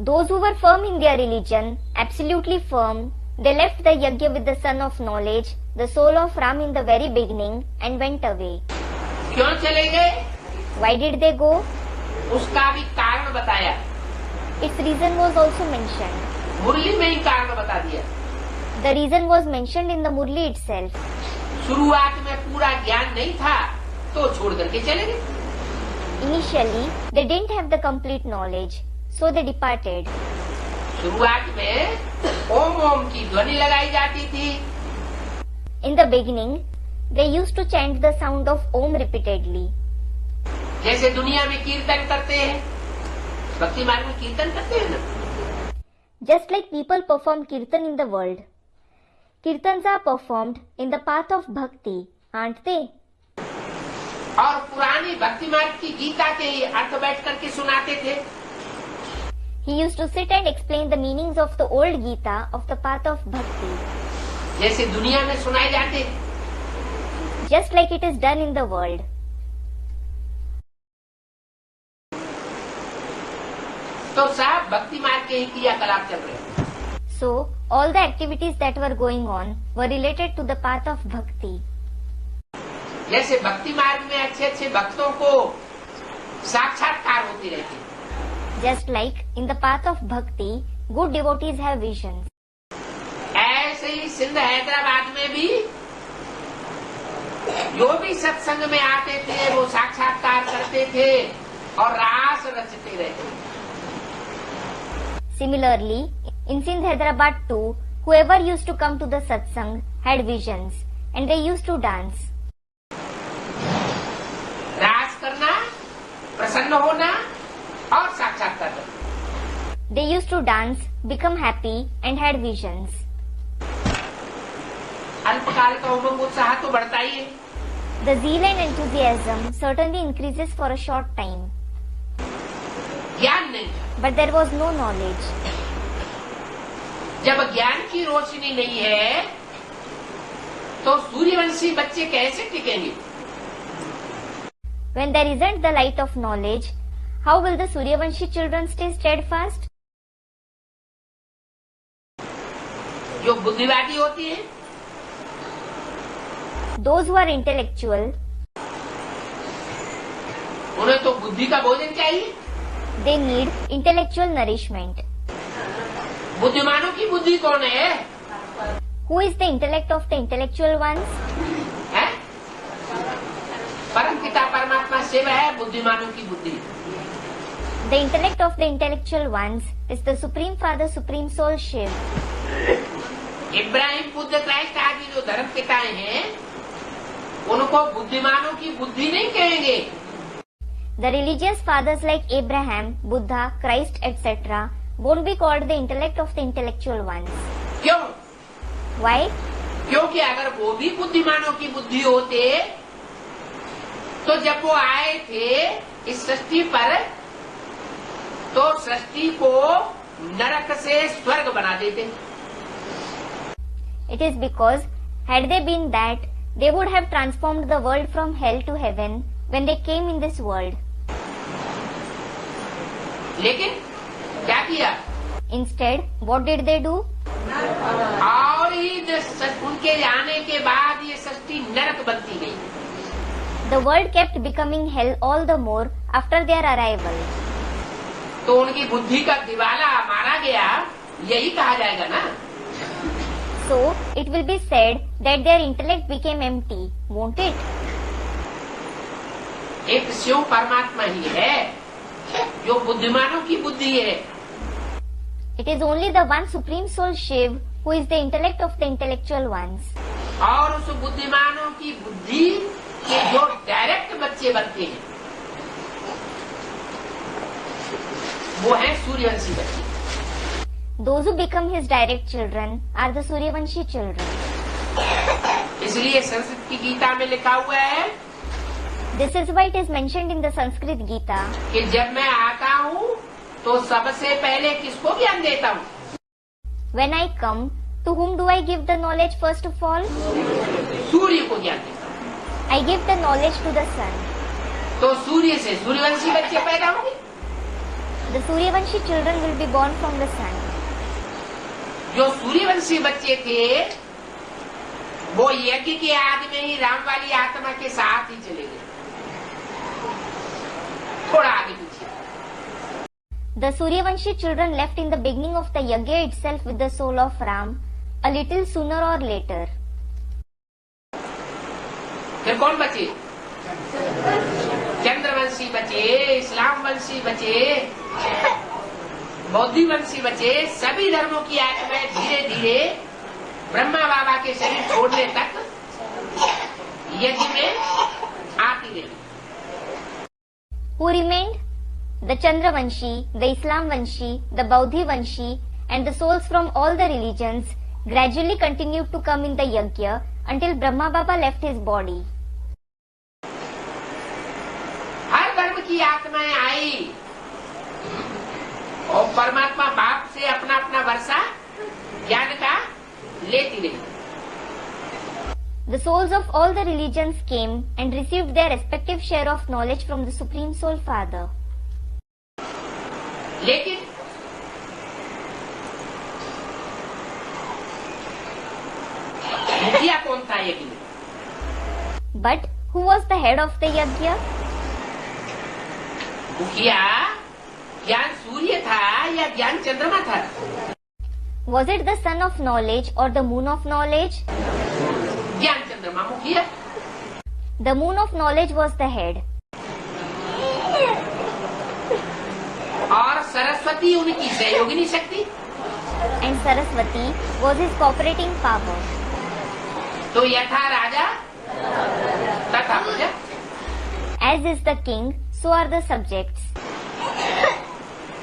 Those who were firm in their religion, absolutely firm, they left the yajna with the son of knowledge, the soul of Ram in the very beginning, and went away. क्यों चले गए? Why did they go? उसका भी कारण बताया। Its reason was also mentioned. मुरली में ही कारण बता दिया। The reason was mentioned in the Murli itself. शुरुआत में पूरा ज्ञान नहीं था, तो छोड़ करके चले गए। Initially, they didn't have the complete knowledge, so they departed. शुरुआत में ओम ओम की ध्वनि लगाई जाती थी। In the beginning, they used to chant the sound of Om repeatedly. जैसे दुनिया में कीर्तन करते हैं, भक्ति मार्ग में कीर्तन करते हैं ना। Just like people perform kirtan in the world. Kirtans are performed in the path of bhakti, aren't they? और पुरानी भक्ति मार्ग की गीता के अर्थ बैठ करके सुनाते थे। He used to sit and explain the meanings of the old Gita of the path of bhakti. जैसे दुनिया में सुनाए जाते, just like it is done in the world. तो सब भक्ति मार्ग के ही क्रियाकलाप चल रहे हैं। So, all the activities that were going on were related to the path of bhakti. जैसे भक्ति मार्ग में अच्छे अच्छे भक्तों को साक्षात्कार होती रहती है। Just like in the path of bhakti, good devotees have visions. ऐसे ही सिंध हैदराबाद में भी जो भी सत्संग में आते थे वो साक्षात्कार करते थे और रास रचते रहते। Similarly, in Sindh Hyderabad too, whoever used to come to the satsang had visions and they used to dance. रास करना, प्रसन्न होना और साक्षात्कार करना। They used to dance, become happy and had visions. अल्पकाल का उमंग उत्साह तो बढ़ता ही है। The zeal and enthusiasm certainly increases for a short time. ज्ञान नहीं था। But there was no knowledge. जब ज्ञान की रोशनी नहीं है तो सूर्यवंशी बच्चे कैसे टिकेंगे? When there isn't the light of knowledge, how will the Suryavanshi children stay steadfast? जो बुद्धिवादी होती है, Those who are intellectual, उन्हें तो बुद्धि का भोजन चाहिए। they need intellectual nourishment. बुद्धिमानों की बुद्धि कौन है? Who is the intellect of the intellectual ones? है? परम पिता परमात्मा शिव है बुद्धिमानों की बुद्धि। The intellect of the intellectual ones is the Supreme Father, Supreme Soul, Shiv. Ibrahim, Buddha, Christ आदि जो धर्म पिताएं हैं उनको बुद्धिमानों की बुद्धि नहीं कहेंगे। The religious fathers like Abraham, Buddha, Christ, etc. won't be called the intellect of the intellectual ones. क्यों? Why? क्योंकि अगर वो भी बुद्धिमानों की बुद्धि होते तो जब वो आए थे इस सृष्टि पर तो सृष्टि को नरक से स्वर्ग बना देते। It is because had they been that, they would have transformed the world from hell to heaven when they came in this world. लेकिन क्या किया? Instead, what did they do? और ही उनके आने के बाद ये सृष्टि नरक बनती गई। The world kept becoming hell all the more after their arrival. तो उनकी बुद्धि का दिवाला मारा गया, यही कहा जाएगा ना। So, it will be said that their intellect became empty, won't it? एक शिव परमात्मा ही है जो बुद्धिमानों की बुद्धि है। It is only the one Supreme Soul Shiv who is the intellect of the intellectual ones. और उस बुद्धिमानों की बुद्धि के जो डायरेक्ट बच्चे बनते हैं वो है सूर्यवंशी बच्चे। Those who become his direct children are the Suryavanshi children. इसलिए संस्कृत की गीता में लिखा हुआ है This is why it is mentioned in the Sanskrit Gita. कि जब मैं आता हूँ तो सबसे पहले किसको ज्ञान देता हूँ? When I come, to whom do I give the knowledge first of all? सूर्य को ज्ञान देता हूँ। I give the knowledge to the sun. तो सूर्य से सूर्यवंशी बच्चे पैदा होंगे। The Suryavanshi children will be born from the sun. जो सूर्यवंशी बच्चे थे वो यज्ञ के आदि में ही राम वाली आत्मा के साथ ही चले गए। थोड़ा आगे पीछे। The Suryavanshi children left in the beginning of the yajna itself with the soul of Ram, a little sooner or later. फिर कौन बचे? चंद्रवंशी बचे, इस्लाम वंशी बचे, बौद्धी वंशी बचे। सभी धर्मों की आत्माएं धीरे धीरे ब्रह्मा बाबा के शरीर छोड़ने तक यज्ञ में आती रही। Who remained? The Chandravanshi, the Islamvanshi, the Baudhivanshi, and the souls from all the religions gradually continued to come in the yajna until Brahma Baba left his body. हर धर्म की आत्माएं आई और परमात्मा बाप से अपना अपना वर्षा ज्ञान का लेती रही। The souls of all the religions came and received their respective share of knowledge from the Supreme Soul Father. लेकिन मुखिया कौन था यज्ञ में? But who was the head of the yajna? मुखिया ज्ञान सूर्य था या ज्ञान चंद्रमा था? Was it the sun of knowledge or the moon of knowledge? ज्ञान चंद्रमा मुखिया। The moon of knowledge was the head. और सरस्वती उनकी सहयोगिनी शक्ति। And Saraswati was his cooperating power. तो यथा राजा तथा प्रजा। As is the king, so are the subjects.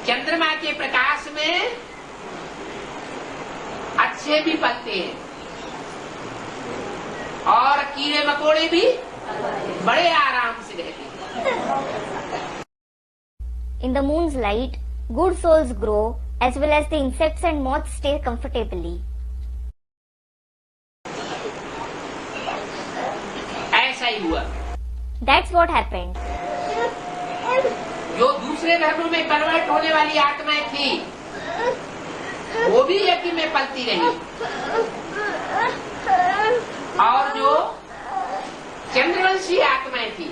चंद्रमा के प्रकाश में अच्छे भी पलते हैं और कीड़े मकोड़े भी बड़े आराम से रहते हैं। In the moon's light, good souls grow as well as the insects and moths stay comfortably. ऐसा ही हुआ। That's what happened. जो दूसरे धर्मों में कन्वर्ट होने वाली आत्माएं थी वो भी यज्ञ में पलती रही और जो चंद्रवंशी आत्माएं थी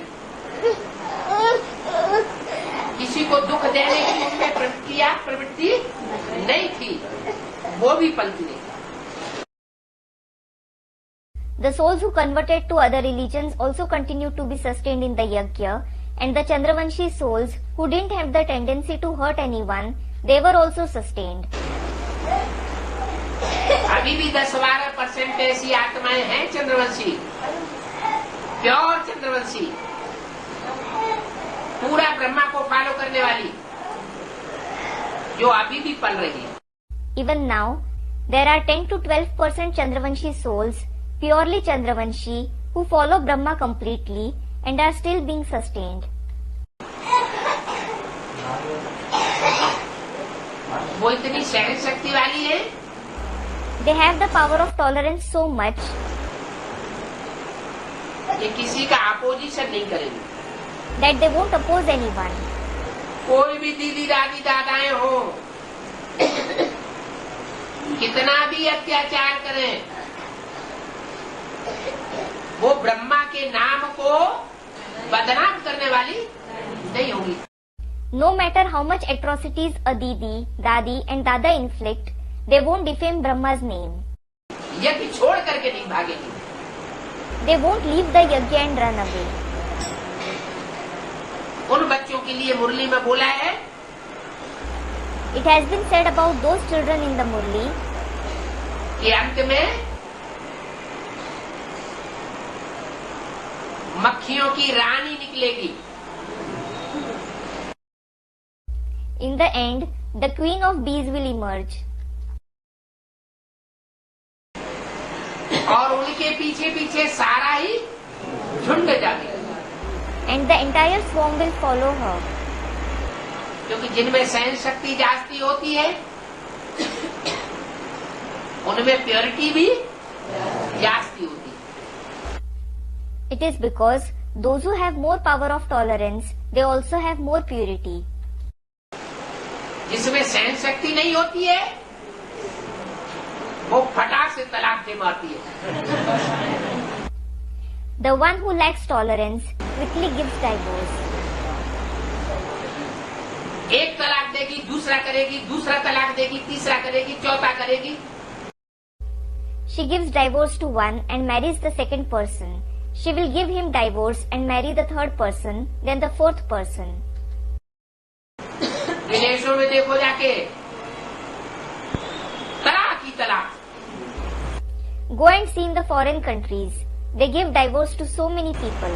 किसी को दुख देने की उनमें प्रवृत्ति नहीं थी वो भी पलती रही। The souls who converted to other religions also continued to be sustained in the yajna, and the Chandravanshi souls who didn't have the tendency to hurt anyone, they were also sustained. अभी भी 10-12% ऐसी आत्माएं हैं Chandravanshi, pure Chandravanshi, पूरा ब्रह्मा को follow करने वाली, जो अभी भी पल रही है। Even now, there are 10 to 12% Chandravanshi souls, purely Chandravanshi, who follow Brahma completely and are still being sustained. वो इतनी सहन शक्ति वाली है, They have the power of tolerance so much कि किसी का अपोजिशन नहीं करेंगे। that they won't oppose anyone. कोई भी दीदी दादी दादाएं हो, कितना भी अत्याचार करें, वो ब्रह्मा के नाम को बदनाम करने वाली नहीं होगी। No matter how much atrocities a Didi, Dadi and Dada inflict, they won't defame Brahma's name. यज्ञ छोड़ करके नहीं भागेंगे। They won't leave the yajna and run away. उन बच्चों के लिए मुरली में बोला है, It has been said about those children in the Murli कि अंत में मक्खियों की रानी निकलेगी। In the end, the queen of bees will emerge. और उनके उसके पीछे पीछे सारा ही झुंड जाएगा, and the entire swarm will follow her. क्योंकि जिनमें सहन शक्ति जास्ती होती है उनमें प्योरिटी भी जास्ती होती है। It is because those who have more power of tolerance, they also have more purity. जिसमें सहन शक्ति नहीं होती है वो फटाक से तलाक दे मारती है। The one who lacks tolerance quickly gives divorce. एक तलाक देगी, दूसरा करेगी, दूसरा तलाक देगी, तीसरा करेगी, चौथा करेगी। She gives divorce to one and marries the second person. She will give him divorce and marry the third person, then the fourth person. विदेशों में देखो जाके तलाक ही तलाक। Go and see in the foreign countries. They give divorce to so many people.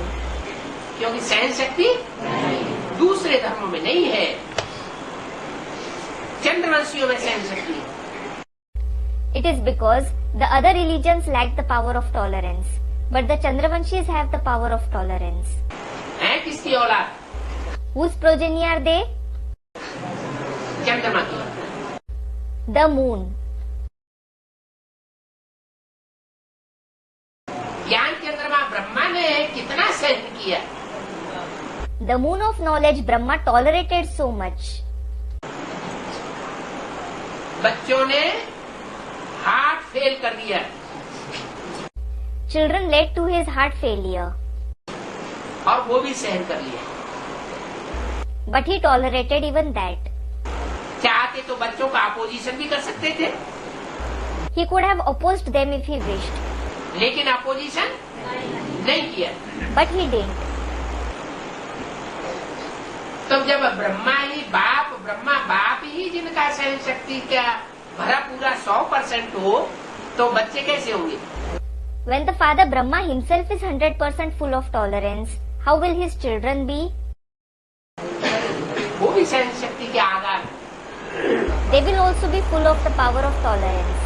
क्योंकि सहन शक्ति दूसरे धर्मों में नहीं है, चंद्रवंशियों में सहन शक्ति है। It is because the other religions lack the power of tolerance, but the Chandravanshis have the power of tolerance. हैं किसकी औलाद? Whose progeny are they? चंद्रमा की। The moon. ज्ञान चंद्रमा ब्रह्मा ने कितना सहन किया? The moon of knowledge Brahma tolerated so much. बच्चों ने हार्ट फेल कर दिया, Children led to his heart failure, और वो भी सहन कर लिया। but he tolerated even that. चाहते तो बच्चों का अपोजिशन भी कर सकते थे, He could have opposed them if he wished, लेकिन अपोजिशन नहीं किया। but he didn't. तो जब ब्रह्मा बाप ही जिनका सहन शक्ति का भरा पूरा 100% हो, तो बच्चे कैसे होंगे? When the father Brahma himself is 100% full of tolerance, how will his children be? वो भी सहन शक्ति के आधार। They will also be full of the power of tolerance.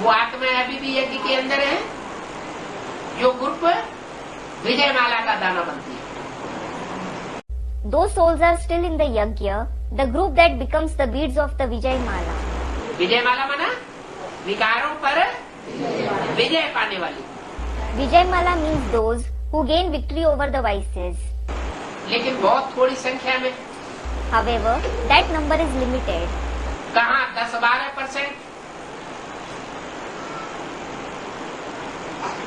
वो आत्मा अभी भी यज्ञ के अंदर है, जो ग्रुप विजय माला का दाना बनती है। Those souls are still in the yajna, the group that becomes the beads of the Vijay Mala. विजय माला माना विकारों पर विजय पाने वाली। Vijay Mala means those who gain victory over the vices. लेकिन बहुत थोड़ी संख्या में। However, that number is limited. कहाँ 10-12%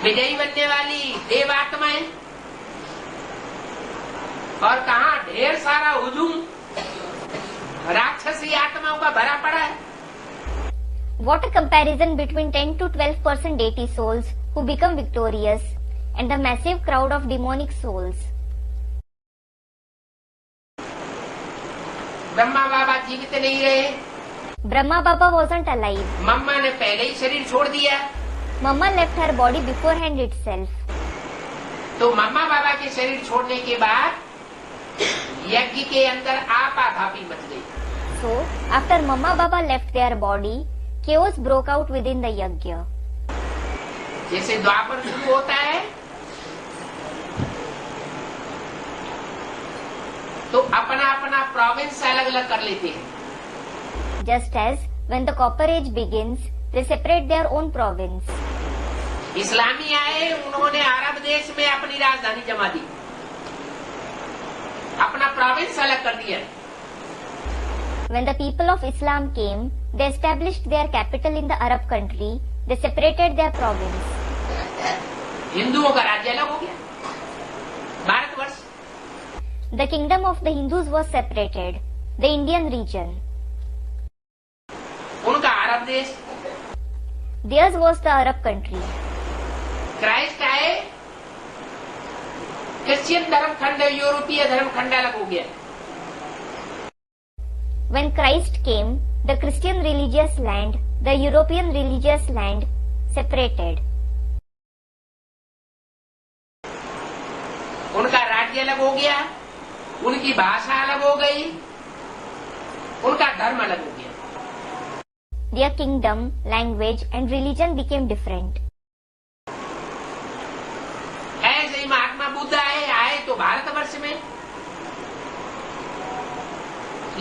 विजयी बनने वाली देवात्माएं, और कहाँ ढेर सारा हुजूम राक्षसी आत्माओं का भरा पड़ा है। What a comparison between 10 to 12% deity souls who become victorious and the massive crowd of demonic souls. Brahma बाबा जीवित नहीं रहे, Brahma Baba wasn't alive. मम्मा ने पहले ही शरीर छोड़ दिया, Mama left her body beforehand itself. तो मम्मा बाबा के शरीर छोड़ने के बाद यज्ञ के अंदर आपाधापी मच गई। So, after Mama Baba left their body, chaos broke out within the yajna. जैसे द्वापर शुरू होता है तो अपना अपना प्रोविंस अलग अलग कर लेते हैं। Just as when the Copper Age begins, they separate their own province. इस्लामी आए, उन्होंने अरब देश में अपनी राजधानी जमा दी, अपना प्रोविंस अलग कर दिया। When the people of Islam came, they established their capital in the Arab country. They separated their province. हिंदुओं का राज्य अलग हो गया, Bharatvarsh. The kingdom of the Hindus was separated, the Indian region. उनका अरब देश, Theirs was the Arab country. Christ आए, Christian धर्मखंड, यूरोपीय धर्मखंड अलग हो गया। When Christ came, the Christian religious land, the European religious land separated. उनका राज्य अलग हो गया, उनकी भाषा अलग हो गई, उनका धर्म अलग हो गया। Their kingdom, language and religion became different.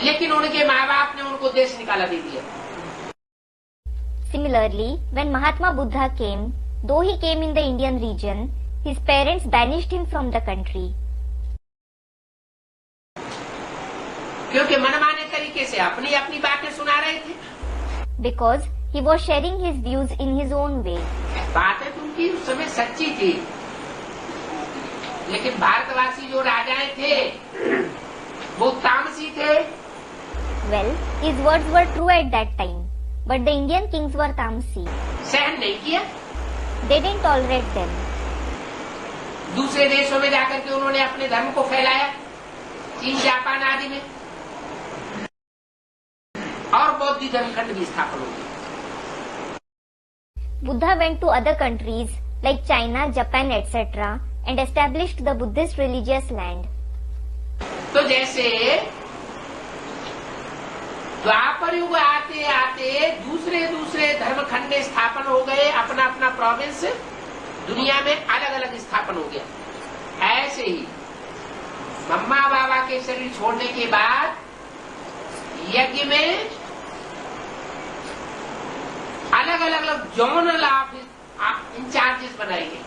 लेकिन उनके माँ बाप ने उनको देश निकाला दे दिया। Similarly, when Mahatma Buddha came, though he came in the Indian region, his parents banished him from the country. क्योंकि मनमाने तरीके से अपनी अपनी बातें सुना रहे थे। Because he was sharing his views in his own way. बातें तो उनकी उस समय सच्ची थी, लेकिन भारतवासी जो राजाएं थे वो तामसी थे। Well, his words were true at that time, but the Indian kings were tamasi. सहन नहीं किया। They didn't tolerate them. दूसरे देशों में जाकर के उन्होंने अपने धर्म को फैलाया, चीन जापान आदि में, और बौद्ध धर्मखंड भी स्थापन हो गए। Buddha went to other countries like China, Japan, etc. and established the Buddhist religious land. तो जैसे द्वापर युग आते आते दूसरे दूसरे धर्मखंड में स्थापन हो गए, अपना अपना प्रोविंस दुनिया में अलग अलग स्थापन हो गया, ऐसे ही मम्मा बाबा के शरीर छोड़ने के बाद यज्ञ में अलग अलग जोनल इंचार्जेस बनाए गए।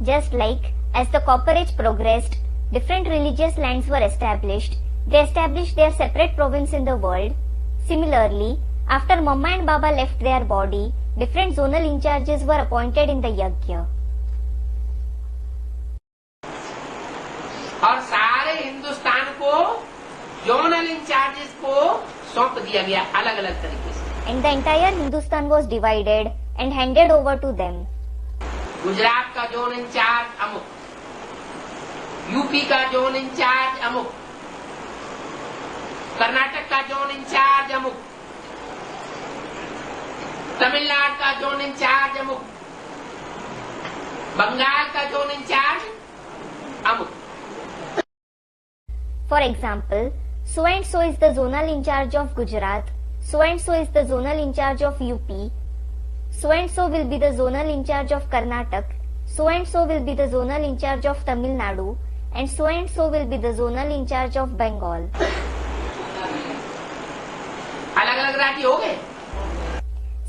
Just like as the Copper Age progressed, different religious lands were established. They established their separate province in the world. Similarly, after Mama and Baba left their body, different zonal in charges were appointed in the yajna. और सारे हिंदुस्तान को zonal incharges को सौंप दिया गया अलग अलग तरीके से। And the entire Hindustan was divided and handed over to them. Gujarat का जोन इंचार्ज अमुक, यूपी का जोन इंचार्ज अमुक, कर्नाटक का जोन इंचार्ज अमुक, तमिलनाडु का जोन इंचार्ज अमुक, बंगाल का जोन इंचार्ज अमुक। For example, so and so is the zonal in charge of Gujarat, so and so is the zonal in charge of UP, so and so will be the zonal in charge of Karnataka, so and so will be the zonal in charge of Tamil Nadu, and so will be the zonal in charge of Bengal. अलग अलग राज्य हो गए,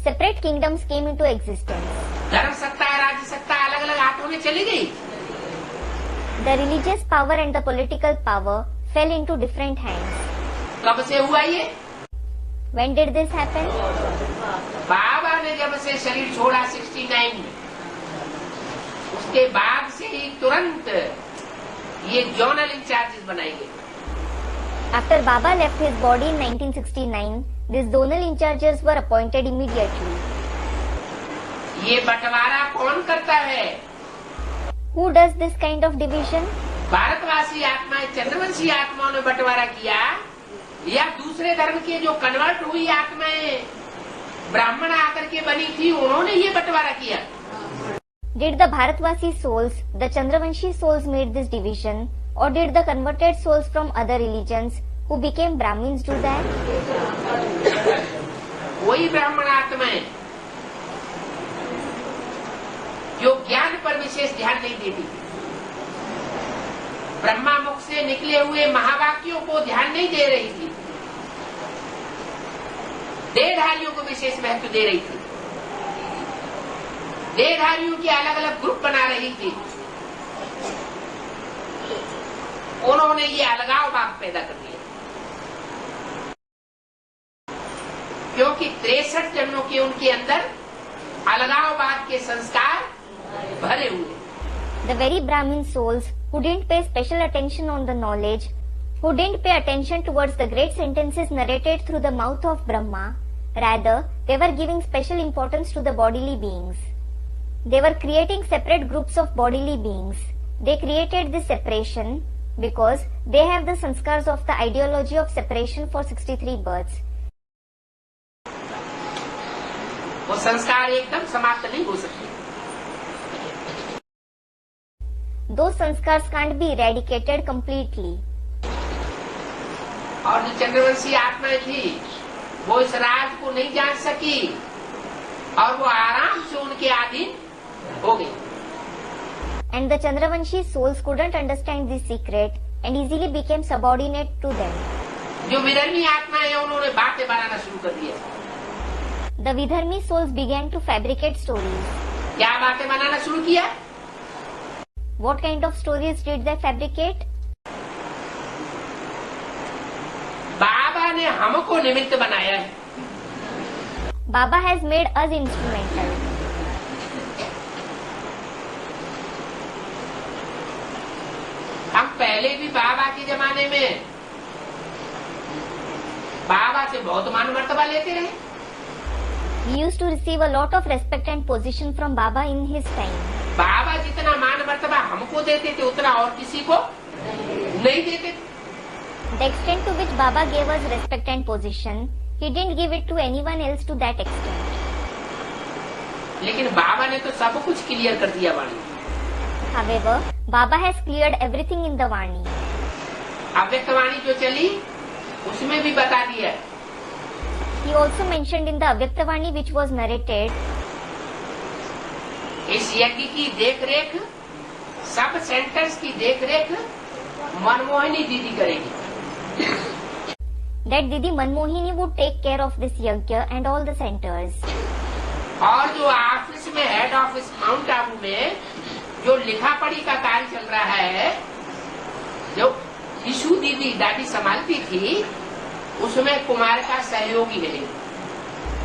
Separate kingdoms came into existence. धर्म सत्ता राज्य सत्ता अलग अलग हाथों में चली गई। The religious power and the political power fell into different hands. कब से हुआ ये? When did this happen? बाबा ने जब से शरीर छोड़ा 69 में, उसके बाद से ही तुरंत ये जोनल इंचार्जेस बनाए गए। After Baba left his body in 1969, these zonal in charges were appointed immediately. ये बंटवारा कौन करता है? Who does this kind of division? भारतवासी आत्माएं, चंद्रवंशी आत्माओं ने बंटवारा किया, या दूसरे धर्म के जो कन्वर्ट हुई आत्माएं ब्राह्मण आकर के बनी थी, उन्होंने ये बंटवारा किया? Did the Bharatvasi souls, the Chandravanshi souls made this division, or did the converted souls from other religions who became Brahmins do that? वही ब्राह्मण आत्माएं जो ज्ञान पर विशेष ध्यान नहीं देती, ब्रह्मा मुख से निकले हुए महावाक्यों को ध्यान नहीं दे रही थी, देहधारियों को विशेष महत्व दे रही थी, देहधारियों के अलग अलग ग्रुप बना रही थी, उन्होंने ये अलगाववाद पैदा कर दिया। क्योंकि 63 जन्मों के उनके अंदर अलगाववाद के संस्कार भरे हुए। The very Brahmin souls who didn't pay special attention on the knowledge, who didn't pay attention towards the great sentences narrated through the mouth of Brahma, rather they were giving special importance to the bodily beings. They were creating separate groups of bodily beings. They created this separation because they have the sanskars of the ideology of separation for 63 births. वो संस्कार एकदम समाप्त नहीं हो सकते। Those sanskars can't be eradicated completely. और जो चंद्रवंशी आत्माएं थी वो इस राज को नहीं जान सकी और वो आराम से उनके अधीन हो गई। And the Chandravanshi souls couldn't understand this secret and easily became subordinate to them. जो विधर्मी आत्मा है उन्होंने बातें बनाना शुरू कर दिया। The Vidharmi souls began to fabricate stories. क्या बातें बनाना शुरू किया? What kind of stories did they fabricate? बाबा ने हमको निमित्त बनाया है। Baba has made us instrumental. हम पहले भी बाबा के जमाने में बाबा से बहुत मान मर्तबा लेते रहे। We used to receive a lot of respect and position from Baba in his time. बाबा जितना मान मर्तबा हमको देते थे उतना और किसी को नहीं देते थे। The extent to which Baba gave us respect and position, he didn't give it to anyone else to that extent. लेकिन बाबा ने तो सब कुछ क्लियर कर दिया वाणी। However, Baba has cleared everything in the Vani. अव्यक्त वाणी जो चली उसमें भी बता दिया। He also mentioned in the Avyaktavani which was narrated, इस यज्ञ की देखरेख, सब सेंटर्स की देखरेख मनमोहिनी दीदी करेगी। that Didi Manmohini would take care of this yajna and all the centers. और जो ऑफिस में हेड ऑफिस माउंट आबू में जो लिखा पढ़ी का कार्य चल रहा है, जो ईशु दीदी दादी संभालती थी, उसमें कुमार का सहयोगी है।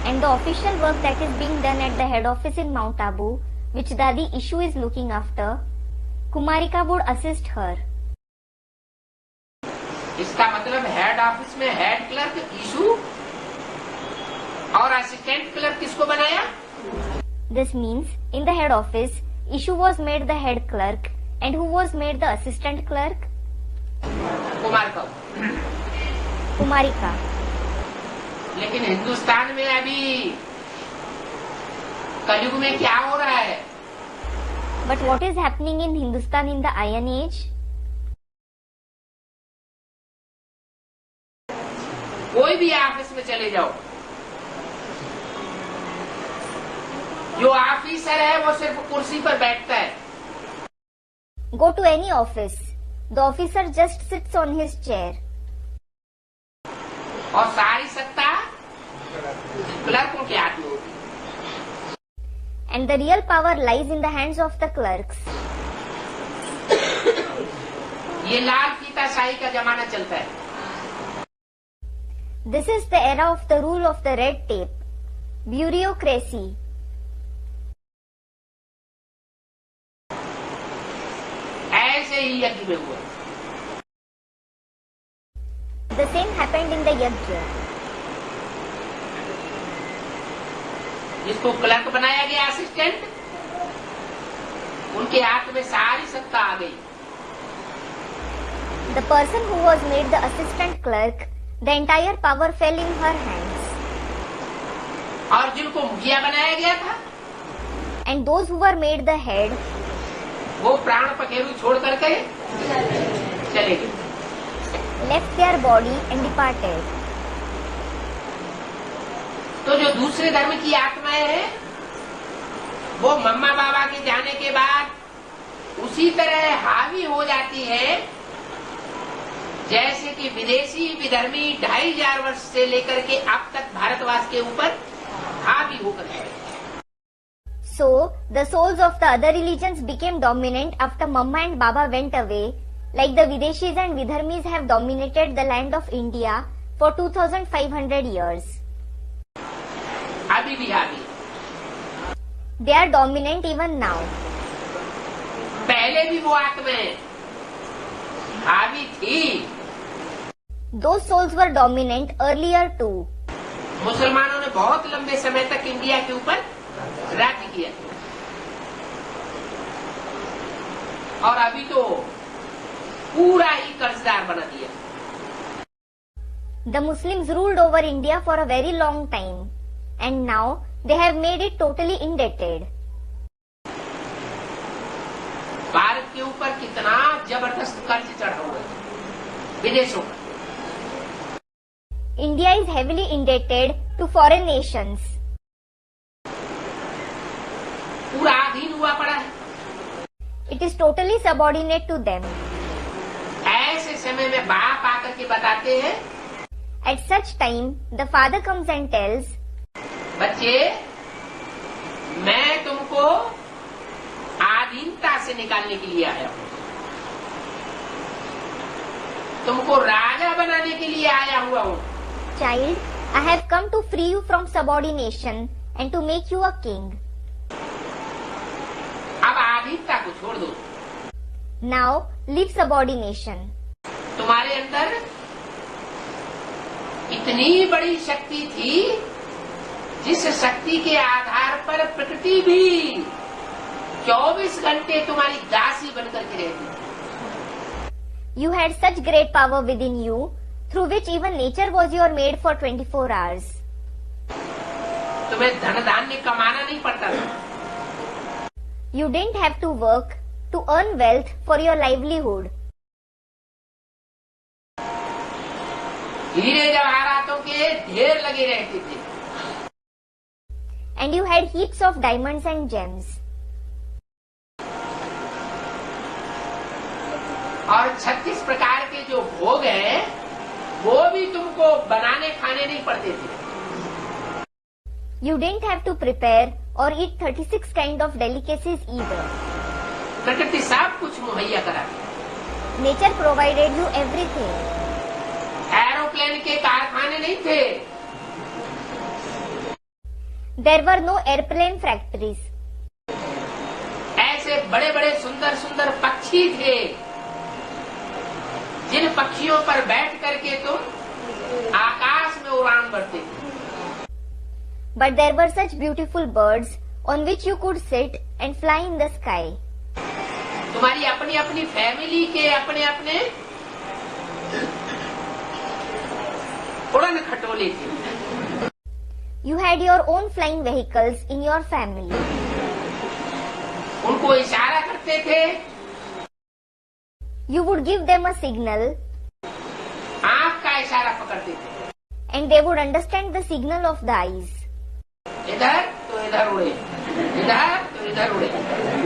And the official work that is being done at the head office in Mount Abu, which Dadi Ishu is looking after, Kumarika would assist her. इसका मतलब हेड ऑफिस में हेड क्लर्क ईशु और असिस्टेंट क्लर्क किसको बनाया? This means, in the head office, Ishu was made the head clerk, and who was made the assistant clerk? Kumarika. लेकिन हिंदुस्तान में अभी कलयुग में क्या हो रहा है? But what is happening in Hindustan in the Iron Age? कोई भी ऑफिस में चले जाओ, जो ऑफिसर है वो सिर्फ कुर्सी पर बैठता है। Go to any office. The officer just sits on his chair. और सारी सत्ता क्लर्कों के हाथ में होती है। And the real power lies in the hands of the clerks. ये लाल फीताशाही का जमाना चलता है। This is the era of the rule of the red tape. Bureaucracy. ऐसे ही यज्ञ में हुआ। The same happened in the Yajna. जिसको क्लर्क बनाया गया असिस्टेंट, उनके हाथ में सारी सत्ता आ गई। The person who was made the assistant clerk, the entire power fell in her hands. और जिनको मुखिया बनाया गया था, And those who were made the head, वो प्राण पखेरु छोड़ करके चले गए। left their body and departed. तो जो दूसरे धर्म की आत्माएं हैं, वो मम्मा बाबा के जाने के बाद उसी तरह हावी हो जाती है जैसे कि विदेशी विधर्मी 2500 वर्ष से लेकर के अब तक भारतवास के ऊपर हावी होकर है। So, the souls of the other religions became dominant after Mamma and Baba went away, like the Videshis and Vidharmis have dominated the land of India for 2500 years. अभी भी हावी। They are dominant even now. पहले भी वो आत्माएं हावी थी। Those souls were dominant earlier too. मुसलमानों ने बहुत लंबे समय तक इंडिया के ऊपर राज्य किया और अभी तो पूरा ही कर्जदार बना दिया। The Muslims ruled over India for a very long time, and now they have made it totally indebted. Bharat के ऊपर कितना जबरदस्त कर्ज चढ़ा हुआ है विदेशों का। India is heavily indebted to foreign nations. पूरा अधीन हुआ पड़ा है। It is totally subordinate to them. ऐसे समय में बाप आकर के बताते हैं, At such time, the father comes and tells, बच्चे मैं तुमको आधीनता से निकालने के लिए आया हूँ, तुमको राजा बनाने के लिए आया हुआ हूँ। Child, I have come to free you from subordination and to make you a king. अब आधीनता को छोड़ दो। Now, leave subordination. तुम्हारे अंदर इतनी बड़ी शक्ति थी जिस शक्ति के आधार पर प्रकृति भी 24 घंटे तुम्हारी दासी बनकर के रहती। You had such great power within you, through which even nature was your maid for 24 hours. तुम्हें धन धान्य कमाना नहीं पड़ता था। You didn't have to work to earn wealth for your livelihood. हीरे जवाहरातों के ढेर लगे रहते थे। And you had heaps of diamonds and gems. और 36 प्रकार के जो भोग हैं, वो भी तुमको बनाने खाने नहीं पड़ते थे। You didn't have to prepare or eat 36 kind of delicacies either. प्रकृति सब कुछ मुहैया कराती। Nature provided you everything. Aeroplane के कारखाने नहीं थे। There were no airplane factories. ऐसे बड़े बड़े सुंदर सुंदर पक्षी थे जिन पक्षियों पर बैठ करके तुम आकाश में उड़ान भरते थे। But there were such beautiful birds on which you could sit and fly in the sky. तुम्हारी अपनी अपनी फैमिली के अपने अपने उड़न खटोले थे। You had your own flying vehicles in your family. उनको इशारा करते थे, You would give them a signal आंख का इशारा पकड़ते थे। and they would understand the signal of the eyes. इधर तो इधर उड़े, इधर तो इधर उड़े,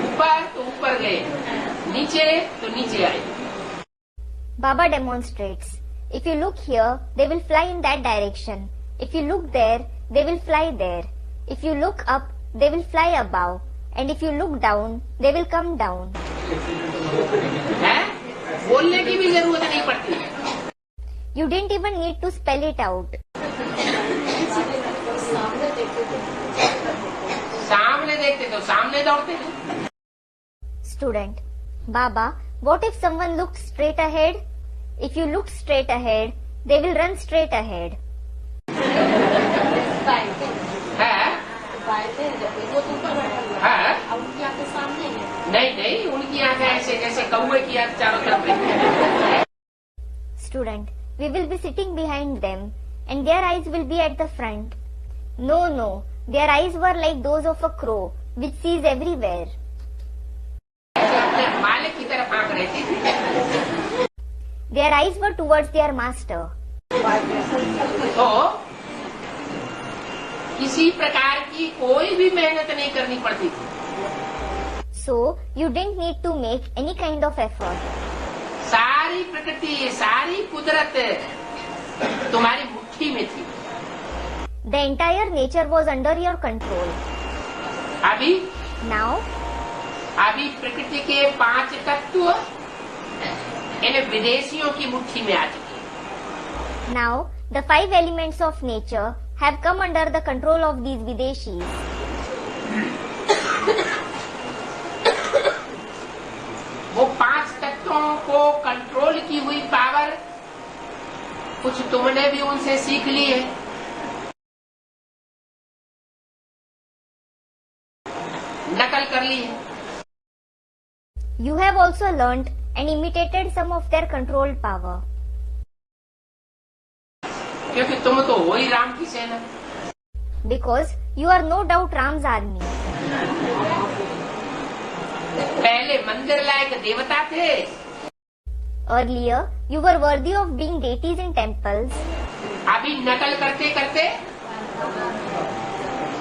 ऊपर तो ऊपर गए, नीचे तो नीचे आए। Baba demonstrates. If you look here, they will fly in that direction. If you look there, they will fly there. If you look up, they will fly above. And if you look down, they will come down. है? बोलने की भी जरूरत नहीं पड़ती। You didn't even need to spell it out. सामने देखते तो सामने दौड़ते। Student. Baba, what if someone looked straight ahead? If you looked straight ahead, they will run straight ahead. है? है? नहीं नहीं, उनकी आंखें ऐसे जैसे कौवे की आंख चारों तरफ है। Student, we will be sitting behind them and their eyes will be at the front. No, no, their eyes were like those of a crow which sees everywhere. ऐसे अपने मालिक की तरफ आंख रहती थी। Their eyes were towards their master. तो किसी प्रकार की कोई भी मेहनत नहीं करनी पड़ती थी। So, you didn't need to make any kind of effort. सारी प्रकृति, सारी कुदरत तुम्हारी मुट्ठी में थी। The entire nature was under your control. अभी Now, प्रकृति के 5 तत्व इन विदेशियों की मुट्ठी में आ चुके। now, the 5 elements of nature have come under the control of these Videshis. वो 5 तत्वों को कंट्रोल की हुई पावर कुछ तुमने भी उनसे सीख ली है। नकल कर ली है। You have also learnt and imitated some of their controlled power. क्योंकि तुम तो हो ही राम की सेना। Because you are no doubt Ram's army. पहले मंदिर लायक देवता थे। Earlier, you were worthy of being deities in temples. अभी नकल करते करते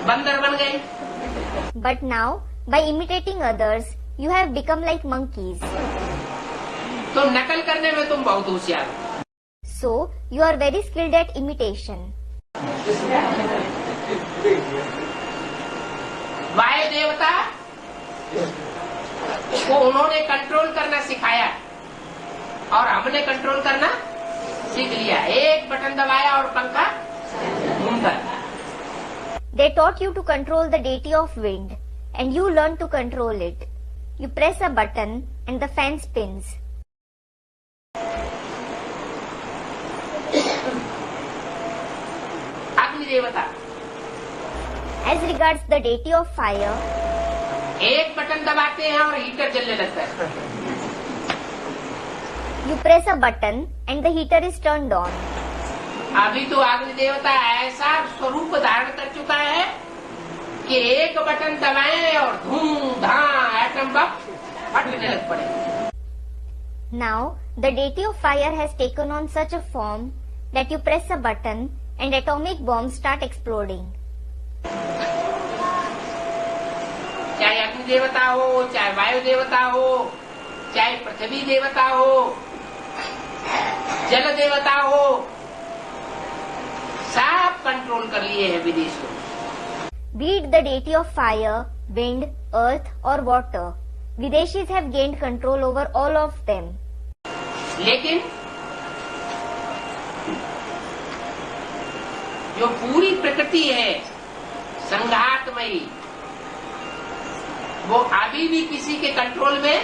बंदर बन गए। But now, by imitating others, you have become like monkeys. तो नकल करने में तुम बहुत होशियार हो। So, you are very skilled at imitation. वायु देवता को उन्होंने कंट्रोल करना सिखाया और हमने कंट्रोल करना सीख लिया। एक बटन दबाया और पंखा घूमता। They taught you to control the deity of wind, and you learned to control it. You press a button and the fan spins. अग्नि देवता As regards the deity of fire, एक बटन दबाते हैं और हीटर जलने लगता है। you press a button and the heater is turned on. अभी तो अग्नि देवता ऐसा स्वरूप धारण कर चुका है कि एक बटन दबाएं और धूम धाम एटम बम फटने लग पड़े। Now, the deity of fire has taken on such a form that you press a button and atomic bombs start exploding. चाहे अग्नि देवता हो, चाहे वायु देवता हो, चाहे पृथ्वी देवता हो, जल देवता हो, सब कंट्रोल कर लिए हैं विदेशियों। Be it the deity of fire, wind, earth or water, Videshis have gained control over all of them. लेकिन जो पूरी प्रकृति है संघातमयी, वो अभी भी किसी के कंट्रोल में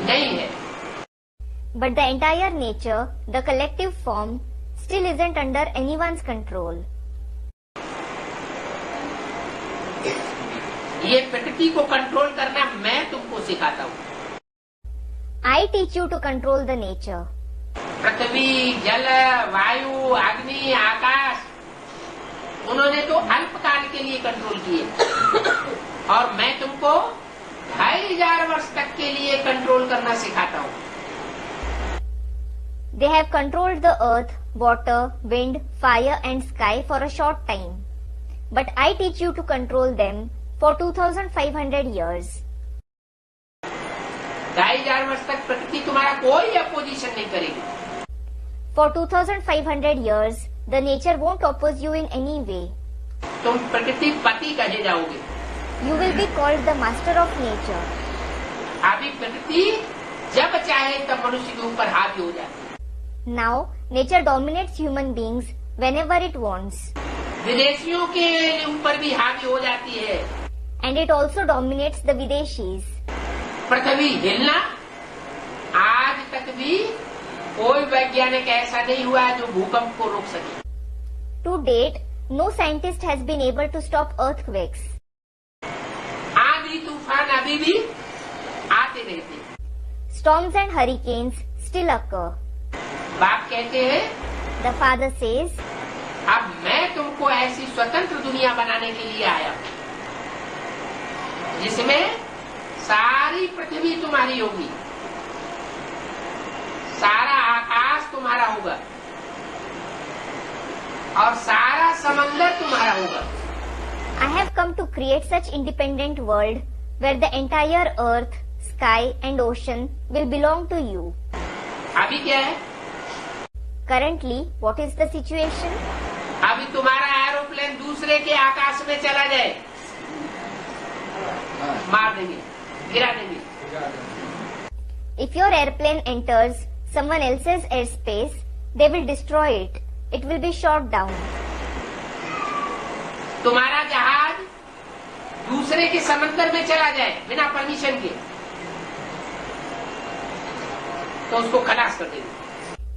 नहीं है। But the entire nature, the collective form, still isn't under anyone's control. ये प्रकृति को कंट्रोल करना मैं तुमको सिखाता हूँ। I teach you to control the nature. पृथ्वी, जल, वायु, अग्नि, आकाश, उन्होंने तो अल्पकाल के लिए कंट्रोल किए और मैं तुमको 2500 वर्ष तक के लिए कंट्रोल करना सिखाता हूँ। They have controlled the earth, water, wind, fire and sky for a short time. But I teach you to control them for 2500 years. 2500 वर्ष तक प्रकृति तुम्हारा कोई अपोजिशन नहीं करेगी। For 2500 years, the nature won't oppose you in any way. तुम प्रकृति पति कहे जाओगे। You will be called the master of nature. अभी प्रकृति जब चाहे तब मनुष्य के ऊपर हावी हो जाती है। Now, nature dominates human beings whenever it wants. विदेशियों के ऊपर भी हावी हो जाती है। And it also dominates the Videshis. पृथ्वी हिलना आज तक भी कोई वैज्ञानिक ऐसा नहीं हुआ है जो भूकंप को रोक सके। To date, no scientist has been able to stop earthquakes. आंधी तूफान अभी भी आते रहते हैं। Storms and hurricanes still occur. बाप कहते हैं, The father says, अब मैं तुमको ऐसी स्वतंत्र दुनिया बनाने के लिए आया हूँ जिसमें सारी पृथ्वी तुम्हारी होगी, सारा आकाश तुम्हारा होगा और सारा समंदर तुम्हारा होगा। I have come to create such independent world where the entire earth, sky and ocean will belong to you. अभी क्या है? Currently, what is the situation? अभी तुम्हारा एरोप्लेन दूसरे के आकाश में चला जाए, मार देंगे, गिरा देंगे। If your airplane enters someone else's airspace, they will destroy it. It will be shot down. तुम्हारा जहाज दूसरे के समंदर में चला जाए बिना परमिशन के, तो उसको खलास कर देंगे।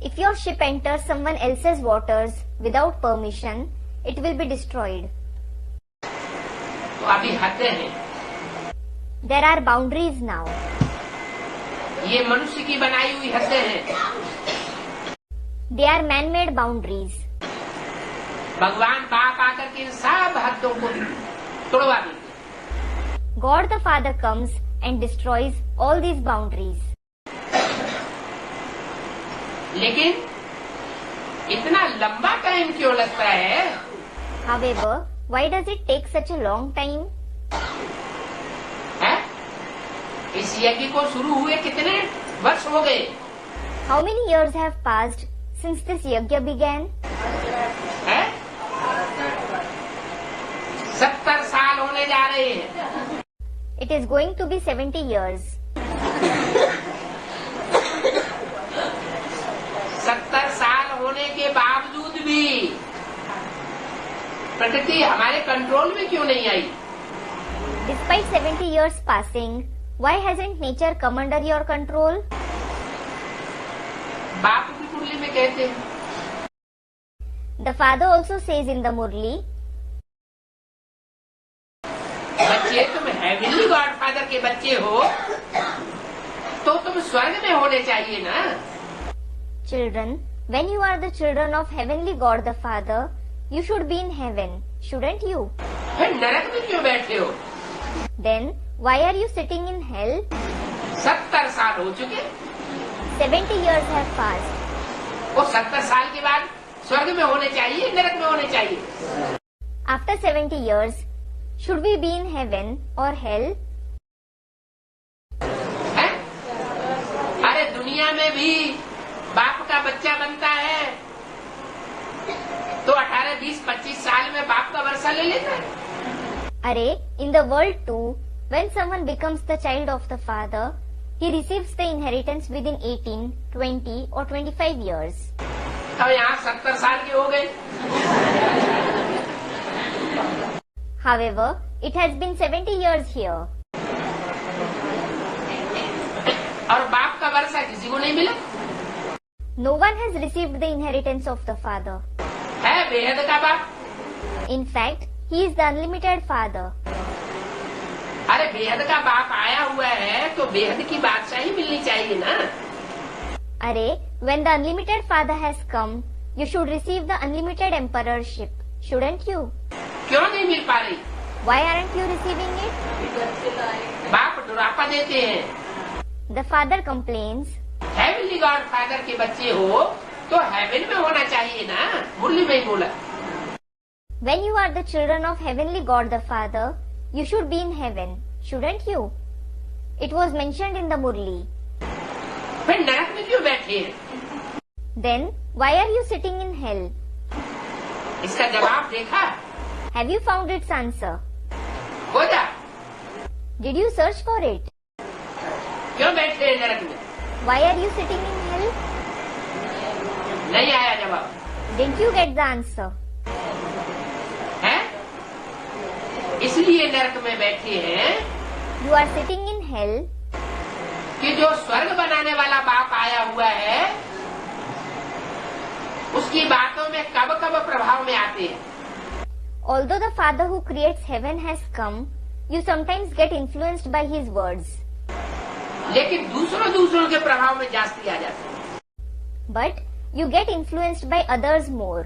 If your ship enters someone else's waters without permission, it will be destroyed. तो अभी हदें हैं। There are boundaries now. ये मनुष्य की बनाई हुई हदें हैं। They are man-made boundaries. भगवान बाप आकर के इन सब हदों को तोड़वा देते। God the Father comes and destroys all these boundaries. लेकिन इतना लंबा टाइम क्यों लगता है? However, why does it take such a long time? है? इस यज्ञ को शुरू हुए कितने वर्ष हो गए? How many years have passed since this yajna began? है 70 साल होने जा रहे हैं। It is going to be 70 years. 70 साल होने के बावजूद भी प्रकृति हमारे कंट्रोल में क्यों नहीं आई? Despite 70 years passing, why hasn't nature come under your control? बाप भी मुरली में कहते हैं। The father also says in the Murli, बच्चे तुम हेवनली गॉड फादर के बच्चे हो तो तुम स्वर्ग में होने चाहिए ना। Children, when you are the children of heavenly God the Father, you should be in heaven, shouldn't you? फिर नरक में क्यों बैठे हो? Then, why are you sitting in hell? 70 साल हो चुके। 70 years have passed. वो 70 साल के बाद स्वर्ग में होने चाहिए, नरक में होने चाहिए। After 70 years, should we be in heaven or hell? है? अरे दुनिया में भी बाप का बच्चा बनता है तो 18, 20, 25 साल में बाप का वर्षा ले लेता है। Array, in the world too, when someone becomes the child of the father, he receives the inheritance within 18, 20 or 25 years. अब यहाँ 70 साल के हो गए। However, it has been 70 years here. और बाप का वर्षा किसी को नहीं मिला। No one has received the inheritance of the father. है बेहद का बाप। In fact, he is the unlimited father. अरे बेहद का बाप आया हुआ है तो बेहद की बादशाही मिलनी चाहिए ना। Array, when the unlimited father has come, you should receive the unlimited emperorship, shouldn't you? क्यों नहीं मिल पा रही? Why aren't you receiving it? बाप डुरापा देते हैं। The father complains, heavenly God father के बच्चे हो तो हेवन में होना चाहिए ना। मुरली में ही बोला। when you are the children of heavenly God the Father, you should be in heaven, shouldn't you? It was mentioned in the Murli. फिर नरक में क्यों बैठे हैं? Then, why are you sitting in hell? इसका जवाब देखा? Have you found its answer? खोजा? Did you search for it? क्यों बैठे हैं नरक में? Why are you sitting in hell? नहीं आया जवाब। Didn't you get the answer? है? इसलिए नरक में बैठे हैं You are sitting in hell कि जो स्वर्ग बनाने वाला बाप आया हुआ है उसकी बातों में कब कब प्रभाव में आते हैं। although the Father who creates heaven has come, you sometimes get influenced by his words. लेकिन दूसरों के प्रभाव में जास्ती आ जाते हैं। But you get influenced by others more.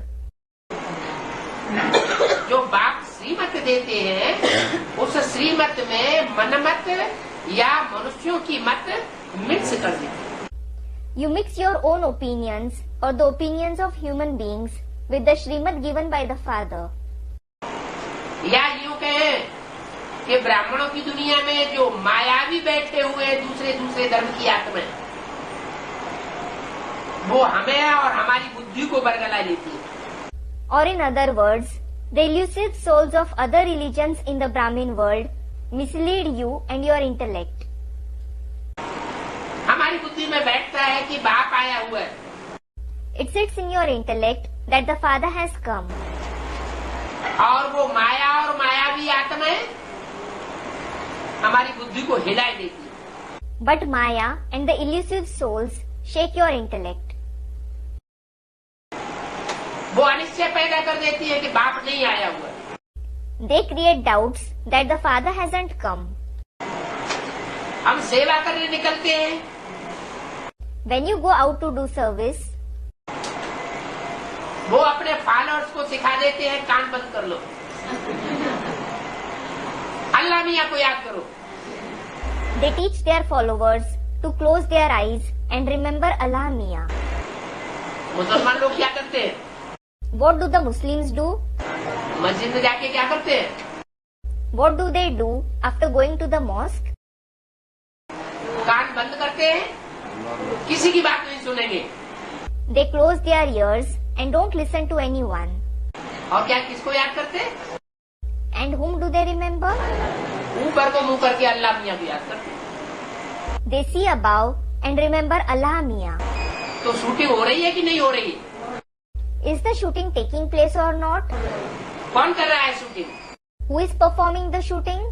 जो बाप श्रीमत देते हैं उस श्रीमत में मनमत या मनुष्यों की मत मिक्स कर देते हैं। You mix your own opinions or the opinions of human beings with the Shrimad given by the Father. या यूं कहें कि ब्राह्मणों की दुनिया में जो मायावी बैठे हुए दूसरे धर्म की आत्माएं वो हमें और हमारी बुद्धि को बरगला लेती है। Or in other words, the elusive souls of other religions in the Brahmin world mislead you and your intellect. हमारी बुद्धि में बैठता है कि बाप आया हुआ है। It sits in your intellect that the Father has come. और वो माया और मायावी आत्माएं हमारी बुद्धि को हिला देती है। But Maya and the elusive souls shake your intellect. वो अनिश्चय पैदा कर देती है कि बाप नहीं आया हुआ है। They create doubts that the Father hasn't come. हम सेवा करने निकलते हैं। When you go out to do service, वो अपने फॉलोअर्स को सिखा देते हैं कान बंद कर लो, अल्लाह मियाँ को याद करो। they teach their followers to close their eyes and remember Allah Mia. मुसलमान लोग क्या करते हैं? What do the Muslims do? मस्जिद में जाके क्या करते हैं? What do they do after going to the mosque? कान बंद करते हैं किसी की बात नहीं सुनेंगे। They close their ears and don't listen to anyone. और क्या किसको याद करते? And whom do they remember? ऊपर को मुंह करके अल्लाह मियाँ भी याद करते। They see above and remember Allah Mia. तो शूटिंग हो रही है कि नहीं हो रही? Is the shooting taking place or not? कौन कर रहा है shooting? Who is performing the shooting?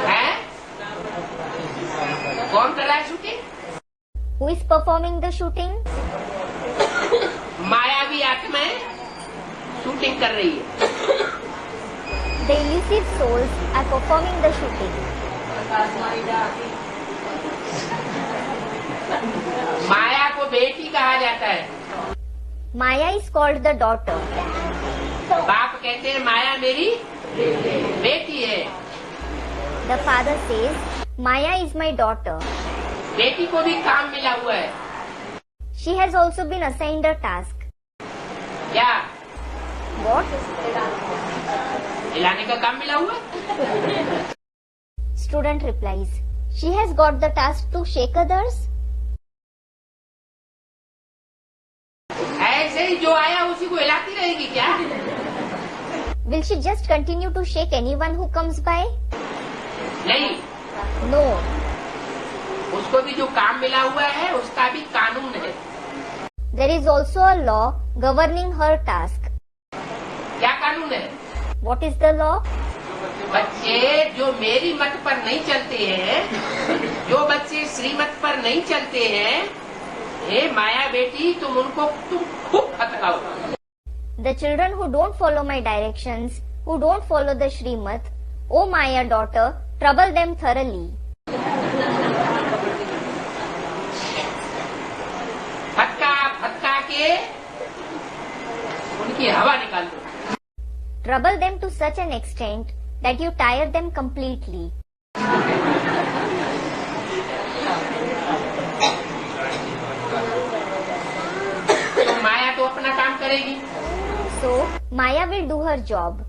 है? कौन कर रहा है shooting? Who is performing the shooting? मायावी आत्माएं शूटिंग कर रही है। The elusive souls are performing the shooting. माया को बेटी कहा जाता है। Maya is called the daughter. बाप कहते हैं माया मेरी बेटी है। The father says, Maya is my daughter. बेटी को भी काम मिला हुआ है। She has also been assigned a task. क्या? What? हिलाने का काम मिला हुआ है? Student replies, she has got the task to shake others. ऐसे ही जो आया उसी को हिलाती रहेगी क्या? Will she just continue to shake anyone who comes by? नहीं, No. उसको भी जो काम मिला हुआ है उसका भी कानून है। There is also a law governing her task. क्या कानून है? What is the law? बच्चे जो मेरी मत पर नहीं चलते हैं, जो बच्चे श्रीमत पर नहीं चलते हैं, हे माया बेटी तुम उनको खूब फटकाओ। The children who don't follow my directions, who don't follow the Shrimat, O Maya daughter, trouble them thoroughly. फटका फटका के उनकी हवा निकाल दो। Trouble them to such an extent that you tire them completely. तो माया तो अपना काम करेगी। So, Maya will do her job.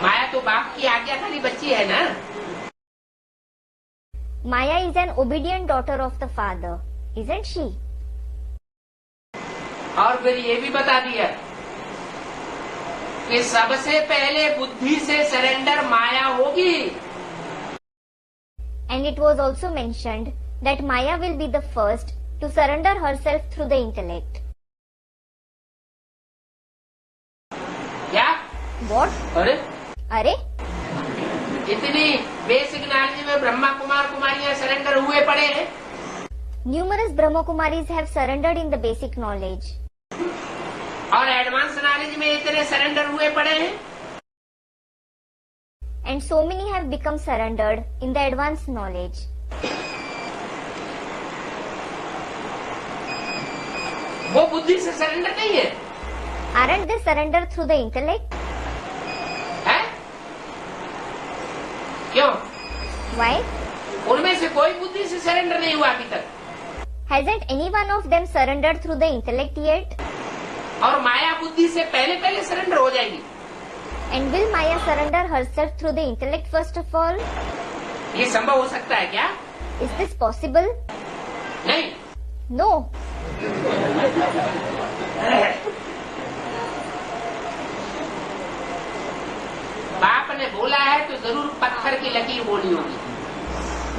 माया तो बाप की आज्ञाकारी बच्ची है ना। Maya is an obedient daughter of the father, isn't she? और फिर ये भी बता दिया कि सबसे पहले बुद्धि से सरेंडर माया होगी। And it was also mentioned that Maya will be the first to surrender herself through the intellect. क्या? What? अरे Arey? इतनी बेसिक नॉलेज में ब्रह्मा कुमार कुमारियां सरेंडर हुए पड़े हैं। Numerous Brahma Kumaris have surrendered in the basic knowledge. और advance knowledge में इतने सरेंडर हुए पड़े हैं। And so many have become surrendered in the advanced knowledge. वो बुद्धि से सरेंडर नहीं है। Aren't they surrendered through the intellect? है? क्यों? Why? उनमें से कोई बुद्धि से सरेंडर नहीं हुआ अभी तक। Hasn't any one of them surrendered through the intellect yet? और माया बुद्धि से पहले पहले सरेंडर हो जाएगी। And will Maya surrender herself through the intellect first of all? ये संभव हो सकता है क्या? Is this possible? नहीं। No. बाप ने बोला है तो जरूर पत्थर की लकीर बोली होगी।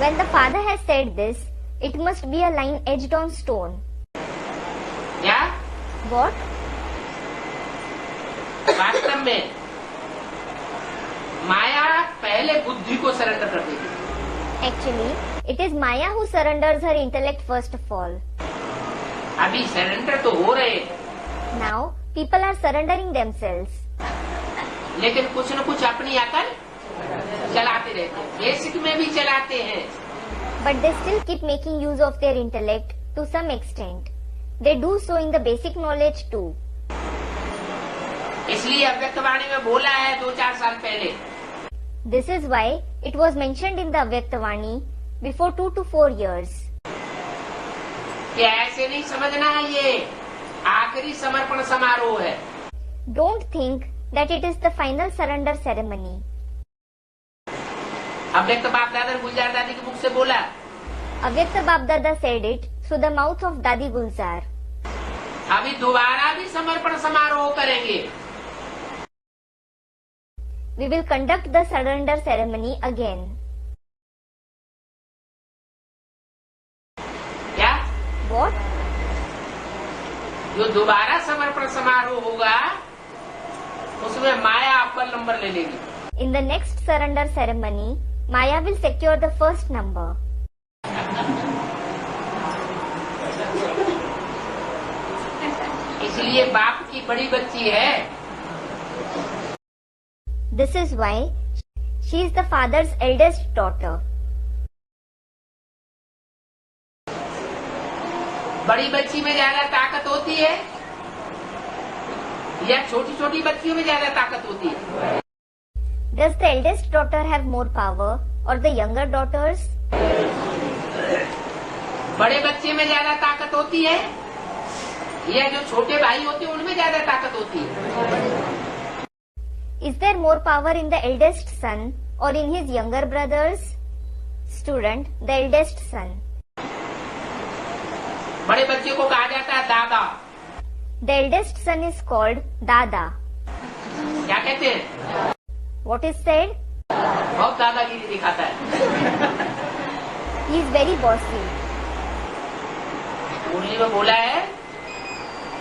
When the father has said this, it must be a line edged on stone. क्या? What? वास्तव में माया पहले बुद्धि को सरेंडर कर देगी। Actually, it is Maya who surrenders her intellect first of all. अभी सरेंडर तो हो रहे हैं, Now, people are surrendering themselves. लेकिन कुछ न कुछ अपनी अकल चलाते रहते हैं, बेसिक में भी चलाते हैं। But they still keep making use of their intellect to some extent. They do so in the basic knowledge too. इसलिए अव्यक्तवाणी में बोला है 2-4 साल पहले। This is why it was mentioned in the Avyaktavani before 2 to 4 years. कि ऐसे नहीं समझना है, ये आखिरी समर्पण समारोह है। Don't think that it is the final surrender ceremony. अव्यक्त बाप दादा गुलजार दादी की मुख से बोला। Avyakta Bap Dada said it through the mouth of Dadi Gulzar. अभी दोबारा भी समर्पण समारोह करेंगे. We will conduct the surrender ceremony again. क्या? What? जो दोबारा समर्पण समारोह होगा उसमें माया अव्वल नंबर ले लेगी. In the next surrender ceremony, Maya will secure the first number. इसलिए बाप की बड़ी बच्ची है. This is why she is the father's eldest daughter. बड़ी बच्ची में ज्यादा ताकत होती है या छोटी छोटी बच्चियों में ज्यादा ताकत होती है? Does the eldest daughter have more power or the younger daughters? बड़े बच्चे में ज्यादा ताकत होती है या जो छोटे भाई होते हैं उनमें ज्यादा ताकत होती है? Is there more power in the eldest son or in his younger brothers? Student, the eldest son. बड़े बच्चे को कहा जाता है दादा. The eldest son is called Dada. क्या कहते हैं? What is said? बहुत दादागिरी दिखाता है. He is very bossy. मुरली में बोला है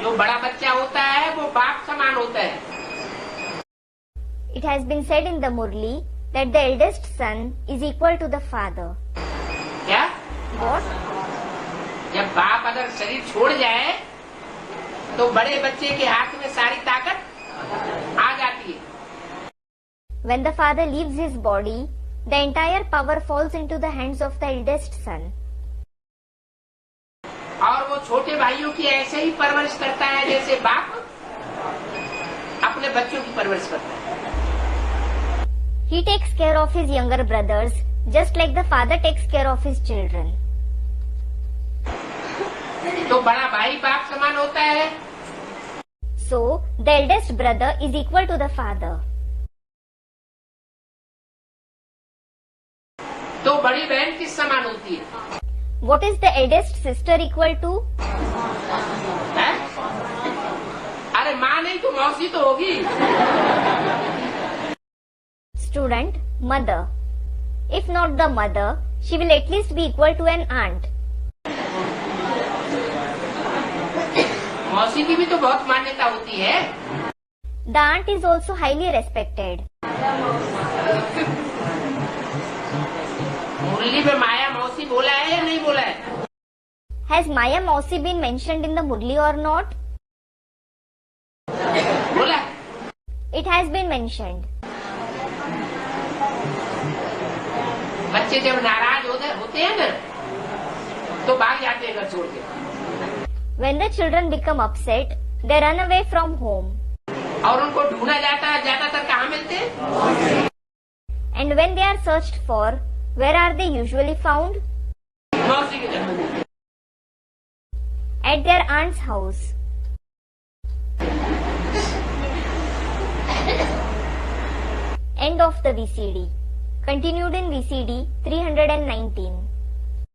जो बड़ा बच्चा होता है वो बाप समान होता है. It has been said in the Murli that the eldest son is equal to the father. क्या? What? जब बाप अगर शरीर छोड़ जाए तो बड़े बच्चे के हाथ में सारी ताकत आ जाती है. When the father leaves his body, the entire power falls into the hands of the eldest son. और वो छोटे भाइयों की ऐसे ही परवरिश करता है जैसे बाप अपने बच्चों की परवरिश करता है. He takes care of his younger brothers just like the father takes care of his children. तो बड़ा भाई बाप समान होता है. So, the eldest brother is equal to the father. तो बड़ी बहन किस समान होती है? What is the eldest sister equal to? है? अरे माँ नहीं तो मौसी तो होगी. Student, mother. If not the mother, she will at least be equal to an aunt. मौसी की भी तो बहुत मान्यता होती है. The aunt is also highly respected. मुरली में माया मौसी बोला है या नहीं बोला है? Has Maya Mausi been mentioned in the Murli or not? बोला. It has been mentioned. बच्चे जब नाराज होते हैं ना तो भाग जाते हैं घर छोड़ के. When the children become upset, they run away from home. और उनको ढूंढा जाता है ज्यादातर कहाँ मिलते हैं? And when they are searched for, where are they usually found? मौसी के घर. At their aunt's house. End of the VCD. Continued in VCD 319.